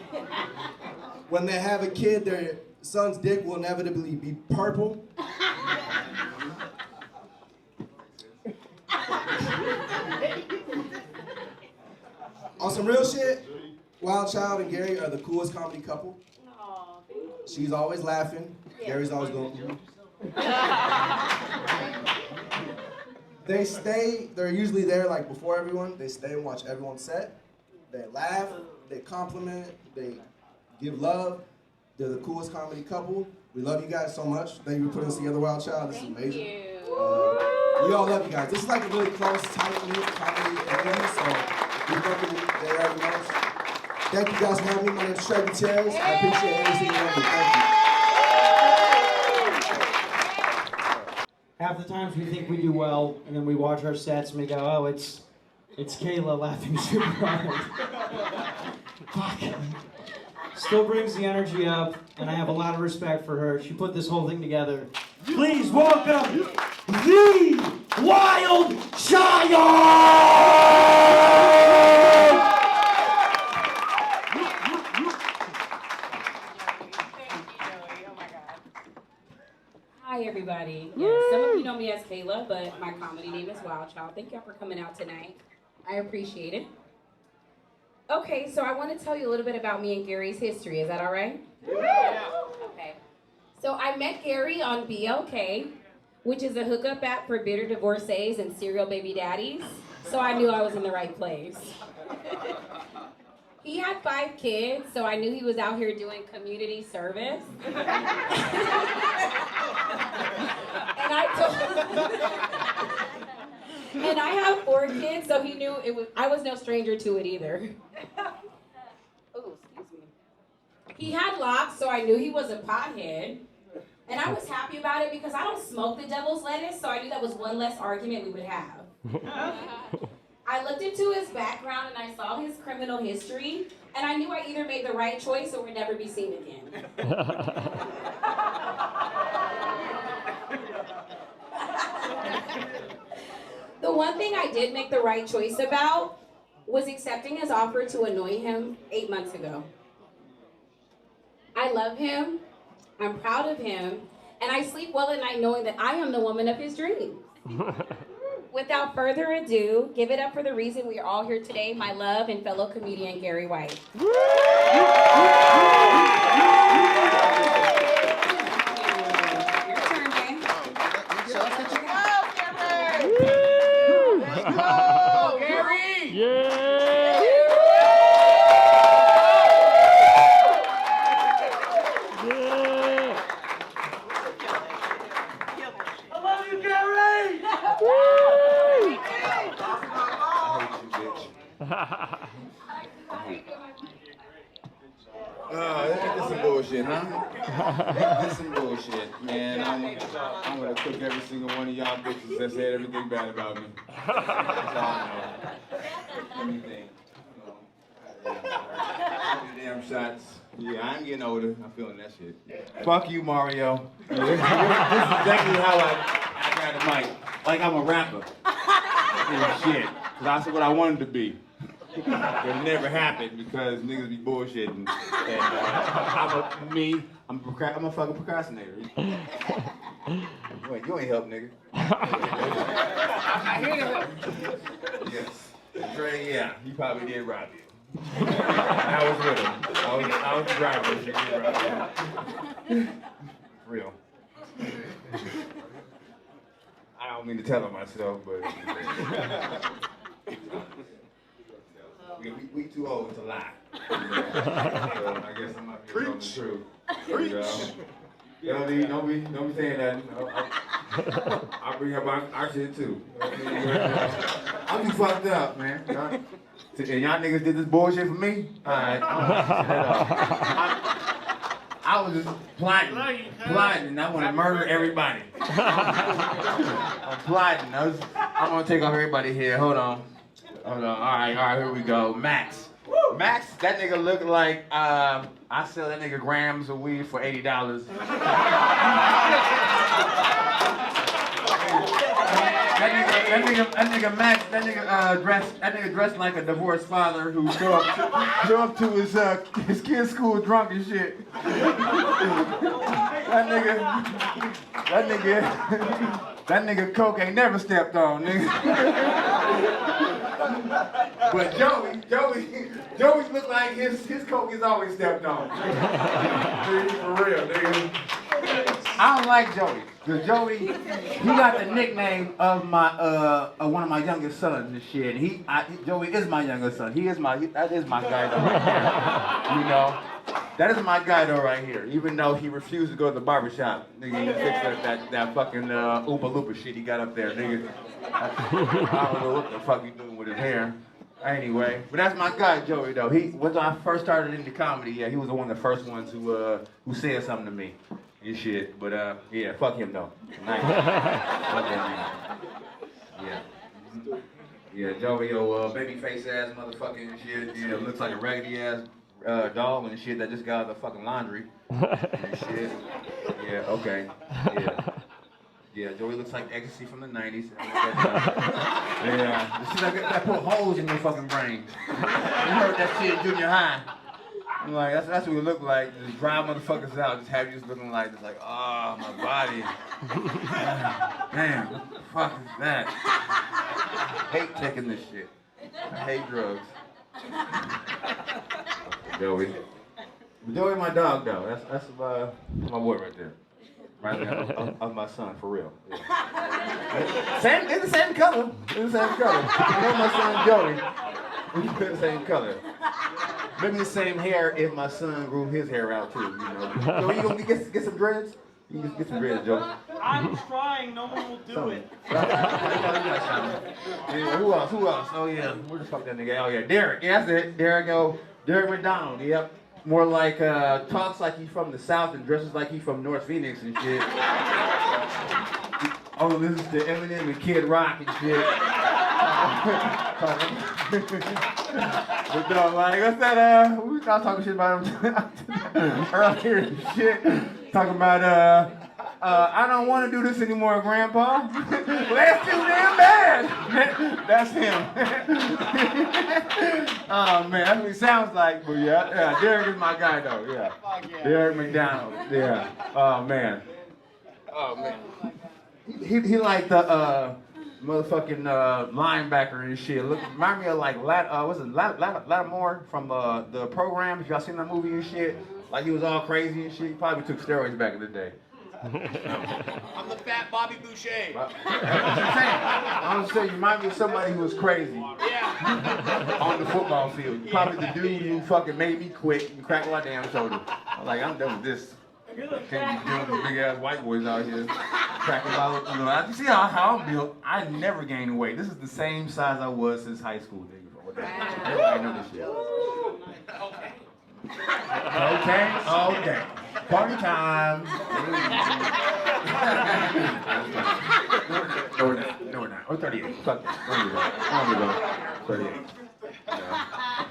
When they have a kid, their son's dick will inevitably be purple. On some real shit, Wild Child and Gary are the coolest comedy couple. She's always laughing. Gary's always going. They're usually there like before everyone. They stay and watch everyone's set. They laugh, they compliment, they give love. They're the coolest comedy couple. We love you guys so much. Thank you for putting us together, Wild Child. This is amazing. We all love you guys. This is like a really close, tight-knit comedy community, so we welcome you there every month. Thank you guys for having me. My name is Trey Gutierrez. I appreciate every single one of you. Thank you. Half the times we think we do well, and then we watch our sets and we go, oh, it's Kayla laughing super hard. Fuck. Still brings the energy up, and I have a lot of respect for her. She put this whole thing together. Please welcome the Wild Child! Hi, everybody. Yes, some of you know me as Kayla, but my comedy name is Wild Child. Thank y'all for coming out tonight. I appreciate it. Okay, so I want to tell you a little bit about me and Gary's history. Is that all right? Yeah. Okay. So I met Gary on BLK, which is a hookup app for bitter divorcees and serial baby daddies. So I knew I was in the right place. He had 5 kids, so I knew he was out here doing community service. And I have 4 kids, so he knew I was no stranger to it either. Oh, excuse me. He had locks, so I knew he was a pothead. And I was happy about it because I don't smoke the devil's lettuce, so I knew that was one less argument we would have. I looked into his background and I saw his criminal history, and I knew I either made the right choice or would never be seen again. The one thing I did make the right choice about was accepting his offer to annoy him 8 months ago. I love him, I'm proud of him, and I sleep well at night knowing that I am the woman of his dreams. Without further ado, give it up for the reason we are all here today, my love and fellow comedian Garry White. Your turn, man. Show us what you got. Let's go, Garry! Yeah! This some bullshit, huh? This some bullshit, man. I'm gonna cook every single one of y'all bitches that said everything bad about me. That's all I know. Anything. Damn shots. Yeah, I'm getting older. I'm feeling that shit. Fuck you, Mario. This is exactly how I got a mic. Like I'm a rapper. and shit. Cause that's what I wanted to be. But it never happened because niggas be bullshitting. And I'm a fucking procrastinator. You ain't help, nigga. I'm here to help. Yes. And Dre, yeah, he probably did rob you. I was with him. I was driving. She did rob you. Real. I don't mean to tell on myself, but we too old to lie. So I guess I'm not telling the truth. Don't be saying that. I'll bring up our shit too. I'm too fucked up, man. And y'all niggas did this bullshit for me? Alright. I was just plotting, and I want to murder everybody. I'm plotting. I'm gonna take off everybody here. Hold on. All right, here we go. Max. Max, that nigga look like I sell that nigga grams of weed for $80. That nigga Max, that nigga dressed like a divorced father who show up to his kid's school drunk and shit. That nigga coke ain't never stepped on, nigga. But Joey look like his coke is always stepped on. For real, nigga. I don't like Joey. Cause Joey, he got the nickname of one of my youngest sons and shit. Joey is my youngest son. That is my guy though right there. You know, that is my guy though right here. Even though he refused to go to the barbershop, nigga, he fixed that fucking Oompa Loompa shit he got up there, nigga. I don't know what the fuck he doing with his hair. Anyway, but that's my guy Joey though. When I first started into comedy, yeah, he was one of the first ones who said something to me. And shit, but yeah, fuck him though. Nice. Fuck that nigga. Yeah, Joey, baby face ass motherfucking shit. Yeah, looks like a raggedy ass dog and shit that just got out of the fucking laundry and shit. Yeah, okay. Yeah, Joey looks like ecstasy from the 90s. Yeah, the shit that put holes in your fucking brain. You heard that shit in junior high. I'm like, that's what we look like. Just drive motherfuckers out, just have you just looking like, oh, my body. Damn, what the fuck is that? I hate taking this shit. I hate drugs. Joey. But Joey, my dog, though. That's my boy right there. Right there, of my son, for real. Yeah. It's the same color. You know my son Joey. We're the same color. Maybe the same hair if my son grew his hair out too, you know. So you gonna get some dreads? You can get some dreads, Joe. I'm trying, no one will do it. Who else? Oh yeah, where the fuck that nigga? Oh yeah, Derek. Yeah, that's it. Derek McDonald. Yep. More like talks like he's from the South and dresses like he's from North Phoenix and shit. Oh, listens to Eminem and Kid Rock and shit. But no, like, what's that, we was talking shit about him earlier and shit. Talking about, I don't want to do this anymore, Grandpa. Well, that's too damn bad. That's him. Oh, man, that's what he sounds like. But yeah, Derek is my guy, though, yeah. Derek McDonald, yeah. Oh, man. He like the, motherfucking linebacker and shit. Remind me of like Lattimore from the program. If y'all seen that movie and shit, like he was all crazy and shit. He probably took steroids back in the day. I'm the fat Bobby Boucher. I'm just saying, you remind me of somebody who was crazy. Yeah. On the football field. Probably the dude who fucking made me quit and crack my damn shoulder. I'm like, I'm done with this. Can't be dealing with big ass white boys out here cracking my, you know. You see how I'm built? I never gained weight. This is the same size I was since high school, nigga. Everybody know this shit. Okay. Party time. No, we're not. We're 38. Fuck it. There we go. 38. Yeah.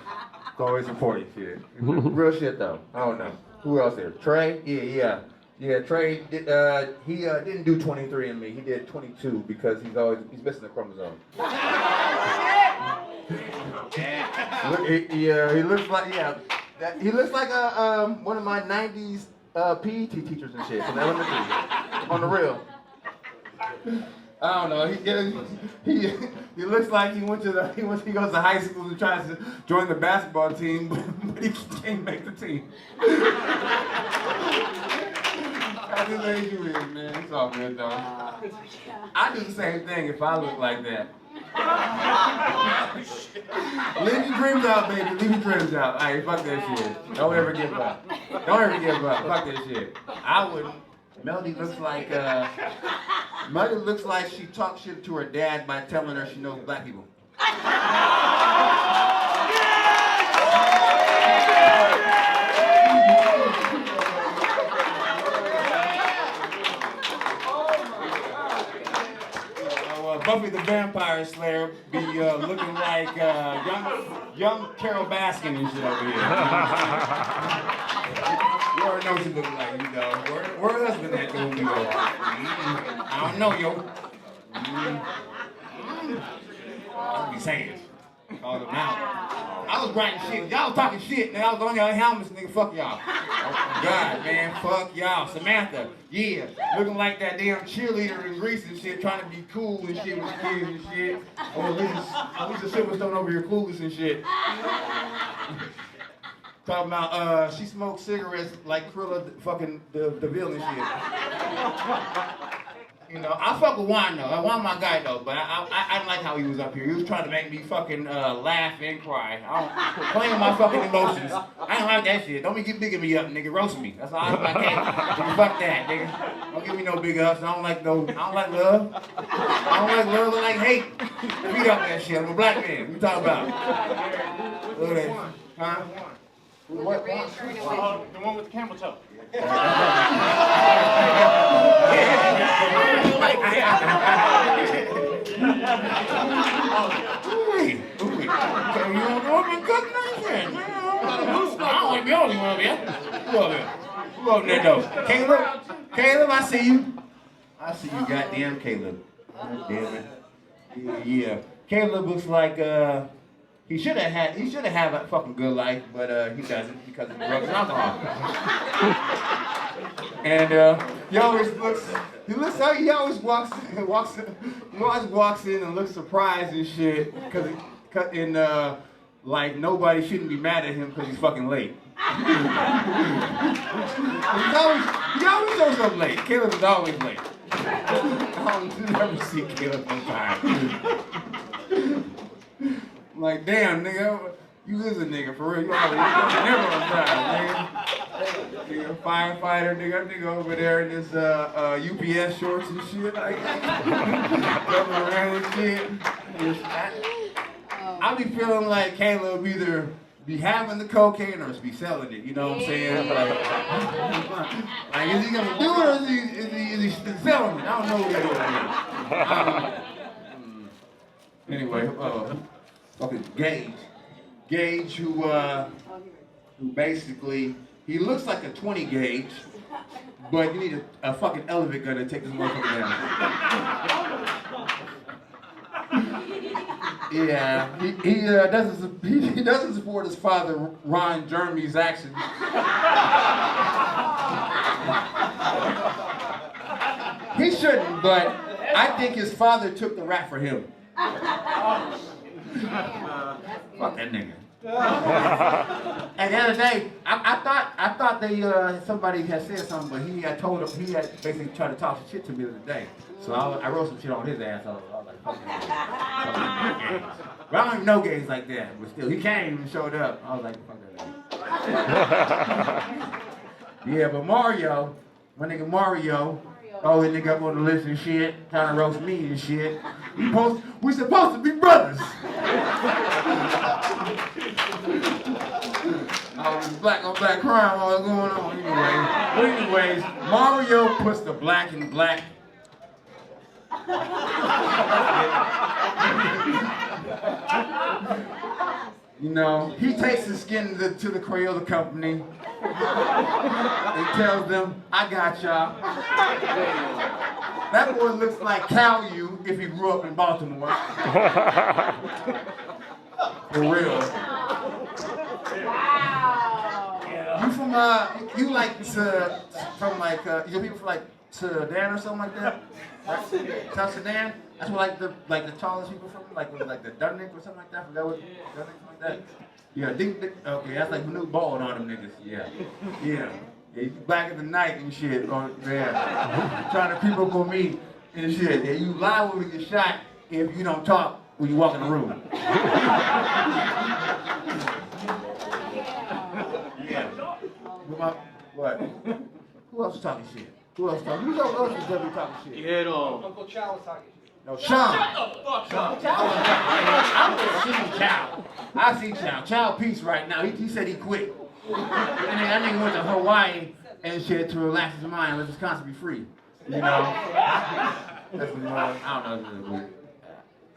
It's always a 40 shit. Real shit though. I don't know. Who else here? Trey? Yeah. Yeah, Trey, he didn't do 23andMe. He did 22 because he's missing a chromosome. He looks like he looks like one of my '90s PET teachers and shit from elementary. On the real. I don't know. He looks like he goes to high school and tries to join the basketball team, but he can't make the team. That's his age you is, man. It's all good though. I do the same thing if I look like that. Leave your dreams out, baby. Leave your dreams out. Alright, fuck that shit. Don't ever give up. Don't ever give up. Fuck that shit. I wouldn't. Melody looks like she talks shit to her dad by telling her she knows black people. Buffy the Vampire Slayer be looking like young Carol Baskin and shit over here. You already know what she looks like, you know. Where her husband at when we go? I don't know, yo. I'll be saying. Call them out. I was writing shit. Y'all was talking shit, and I was on y'all helmets, nigga. Fuck y'all. Oh, God, man. Fuck y'all. Samantha, yeah. Looking like that damn cheerleader in Greece and shit, trying to be cool and shit with the kids and shit. Or Lisa Silverstone over here clueless and shit. Talking about, she smoked cigarettes like Krilla fucking DeVille and shit. You know, I fuck with Juan though. Juan my guy though, but I didn't like how he was up here. He was trying to make me fucking laugh and cry. Playing my fucking emotions. I don't like that shit. Don't be bigging me up, nigga. Roast me. That's all I can. Fuck that, nigga. Don't give me no big ups. I don't like love. I don't like love. I like hate. Beat up that shit. I'm a black man. What you talking about? Look at that. Huh? What? The one with the camel toe. Hey, you don't know what good night then? I don't want to be on you, man. Who over there though? Caleb, I see you. I see you, goddamn Caleb. God damn it. Yeah. Caleb looks like he should have had a fucking good life, but he doesn't because of drugs and alcohol. And he always walks in and looks surprised and shit like nobody shouldn't be mad at him because he's fucking late. he always shows up late. Caleb is always late. I don't never see Caleb on time. Like, damn, nigga, you is a nigga, for real. You never on time, nigga. Firefighter, nigga over there in this UPS shorts and shit, like, coming around and shit. I be feeling like Caleb either be having the cocaine or be selling it, you know what I'm saying? Like is he gonna do it or is he selling it? I don't know what he's doing. Anyway, fucking Gage, who basically, he looks like a 20 gauge, but you need a fucking elevator gun to take this motherfucker down. Yeah, he doesn't support his father Ron Jeremy's actions. He shouldn't, but I think his father took the rap for him. Fuck that nigga. And the other day, I thought they somebody had said something, but he had basically tried to talk some shit to me the other day. So I wrote some shit on his ass. I was like, fuck that nigga. But I don't even know gays like that. But still, he came and showed up. I was like, fuck that nigga. Yeah, but Mario, my nigga Mario. Oh, that nigga up on the list and shit, trying to roast me and shit. We supposed to be brothers. Black on black crime, all going on anyways. Mario puts the black in black. You know, he takes the skin to the Crayola company and tells them, I got y'all. That boy looks like Cal-U if he grew up in Baltimore. For real. You from you like from like you people from like Sudan or something like that? Right? South Sudan? That's where like the tallest people from, like the Dudnik or something like that. I forgot what Dudnik, something like that. Yeah, okay, that's like New Ball and all them niggas. Yeah. Yeah, you black in the night and shit. Oh, yeah. Trying to creep up on me and shit. Yeah, you liable to get shot if you don't talk when you walk in the room. Yeah. What? Who else is talking shit? Who else is talking shit? Get on. Uncle Chow was talking shit. No, Sean. Shut the fuck up. I'm just seeing Chow. I see Chow. Chow peace right now. He said he quit. And then that nigga went to Hawaii and shit to relax his mind, let his conscience be free. You know? That's what I don't know.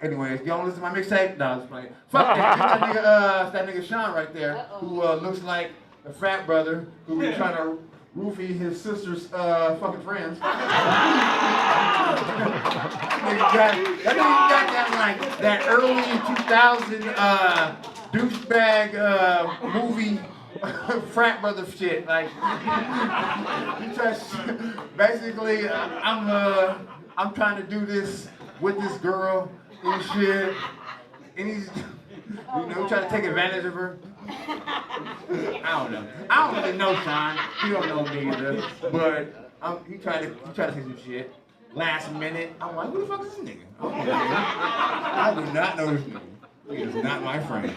Anyways, you don't listen to my mixtape? No, I'm just playing. Fuck that. That nigga Sean right there, who looks like a frat brother who be trying to roofie his sister's fucking friends. That nigga got that like that early 2000 douchebag movie frat brother shit. Like he tries. Basically, I'm trying to do this with this girl and shit, and he's trying to take advantage of her. I don't know. I don't really know Sean. He don't know me either. But he tried to say some shit. Last minute, I'm like, who the fuck is this nigga? I do not know this nigga. He is not my friend.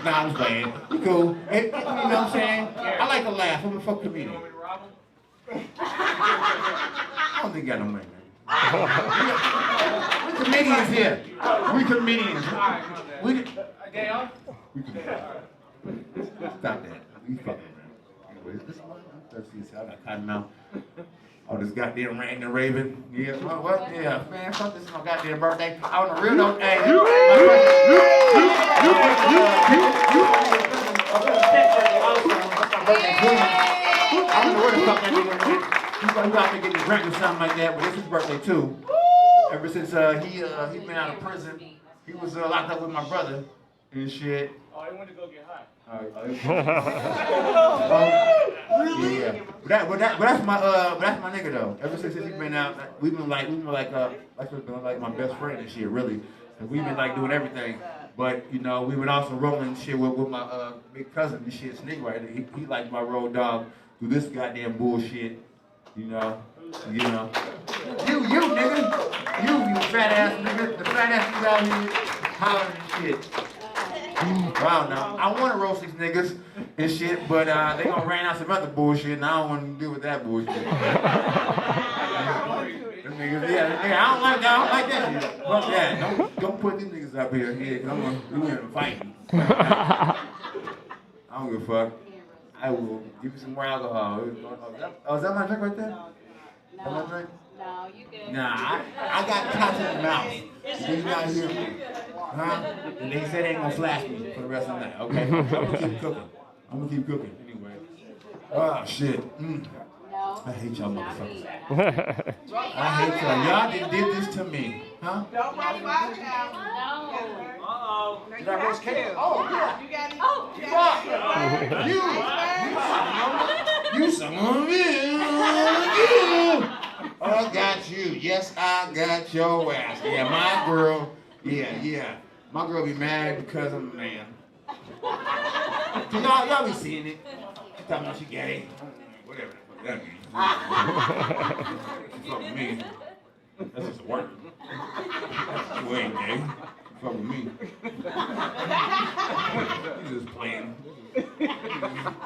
Nah, I'm playing. He cool. You know what I'm saying? I like to laugh. I'm a fuck comedian. I don't think he got no money, man. We comedians here. We comedians. Day off? Stop that. We fucking around. Anyways, this one, I'm thirsty as hell. I got cotton mouth. Oh, this goddamn ranting and raving. Yeah, what? Yeah, man, fuck this is my goddamn birthday. I was a real note. Hey, I don't know where the fuck that nigga went. He's out there getting drunk or something like that, but it's his birthday too. Ever since he been out of prison, he was locked up with my brother and shit. Oh, I went to go get high. Really? Yeah. But that's my nigga though. Ever since he's been out, we've been like my best friend and shit, really. And we've been like doing everything. But you know, we been also rolling shit with my big cousin and shit, Sneak right there. He like my road dog through this goddamn bullshit. You know. You nigga. You fat ass nigga. The fat ass nigga out here hollering and shit. I don't know. I want to roast these niggas and shit, but they gonna ran out some other bullshit, and I don't want to deal with that bullshit. Them niggas, I don't like that shit. Fuck that. Don't put these niggas up here. Yeah, cause we gonna fight me. I don't give a fuck. I will give you some more alcohol. Oh, is that my drink right there? No, you good. Nah, I got cotton in the mouth. You not hear me. Huh? And they said they ain't gonna flash me for the rest of the night. Okay? I'm gonna keep cooking. Anyway. Oh, shit. I hate y'all motherfuckers. I hate y'all. Y'all did this to me. Huh? Don't worry about it. No. Uh-oh. Did I roast cake? Oh, yeah. You got it. You son of a bitch. I got you. Yes, I got your ass. Yeah, my girl. Yeah. My girl be mad because I'm a man. Y'all be seeing it. She talking about she gay. Whatever the fuck that means. She fuck with me. That's just a word. You ain't gay. Fuck with me. You just playing.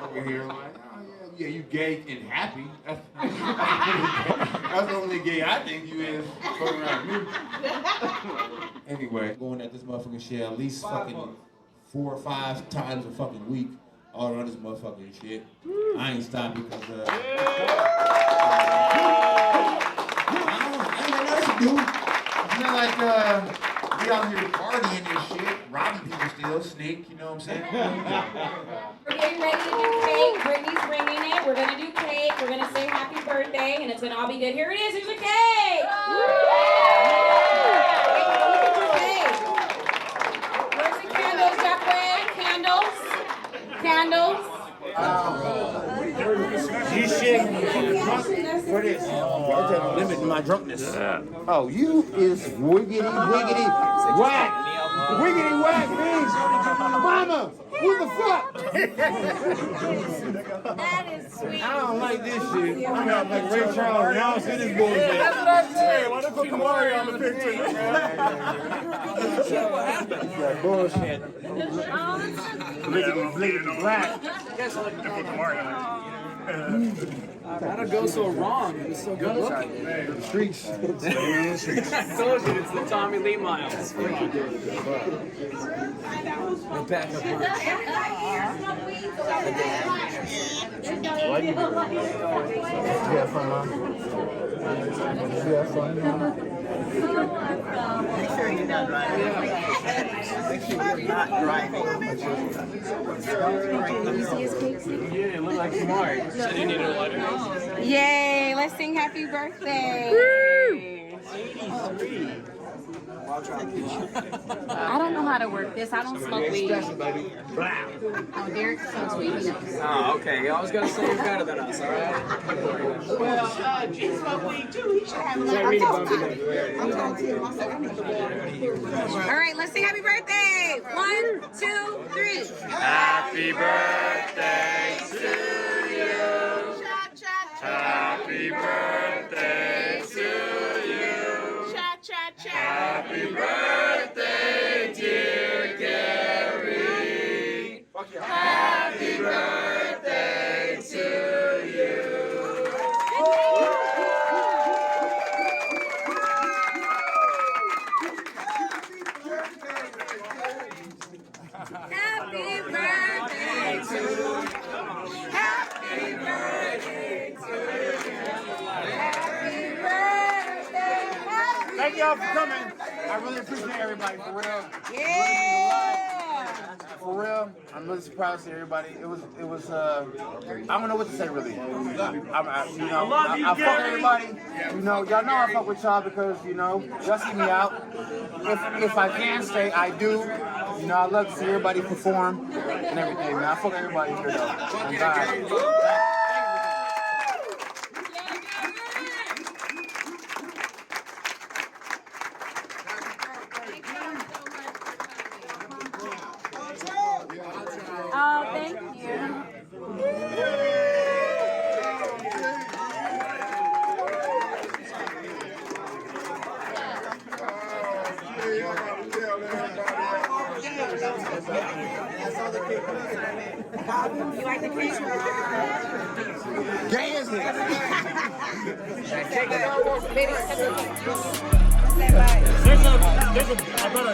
Over here like, oh yeah, you gay and happy. That's the only gay I think you is. Fucking around me. Anyway, going at this motherfucking shit at least fucking 4 or 5 times a fucking week. All around this motherfucking shit. I ain't stopping because I ain't got nothing to do. It's not like we out here partying and shit, robbing people still, Sneak, you know what I'm saying? We're getting ready to do cake. Brittany's bringing it. I'll be good. Here it is. Here's a cake. Where's the candles, Jacqueline? Candles. You shit. What is? Limit my drunkenness. Oh, you is wiggity whack. Wiggity whack, bitch. Mama, what the fuck? That is sweet. I don't like this shit. I'm not like Ray Charles. Y'all see this bullshit. Yeah, that's what I'm saying. Why don't put Mario on the picture? That bullshit. Bliggity black. How'd it go so wrong? It was so good looking. The streets. I told you, it's the Tommy Lee Miles. The backup fun, Mom. Fun, Mom. Make sure you're not driving. Make sure you're not driving. Yeah, it looked like smart. Said you needed a lighter. Yay, let's sing happy birthday. I don't know how to work this. I don't smoke weed. Oh, Derek smokes weed. He knows. Oh, okay. I was gonna say you're better than us, all right? Well, G smoke weed too. He should have a All right, let's sing happy birthday. 1, 2, 3. Happy birthday to you. Happy birthday to you. Happy birthday, dear Garry. Happy birthday to you. Happy birthday to you. Happy birthday to you. Happy birthday. Thank y'all for coming. I really appreciate everybody, for real. Yeah. For real, I'm really surprised to see everybody. It was. I don't know what to say really. I fuck with everybody. You know, y'all know I fuck with y'all because y'all see me out. If I can stay, I do. You know, I love to see everybody perform and everything. Man, I fuck with everybody here though. On God. Oh, thank you. You like the cake? Gay is it? There's a, I got a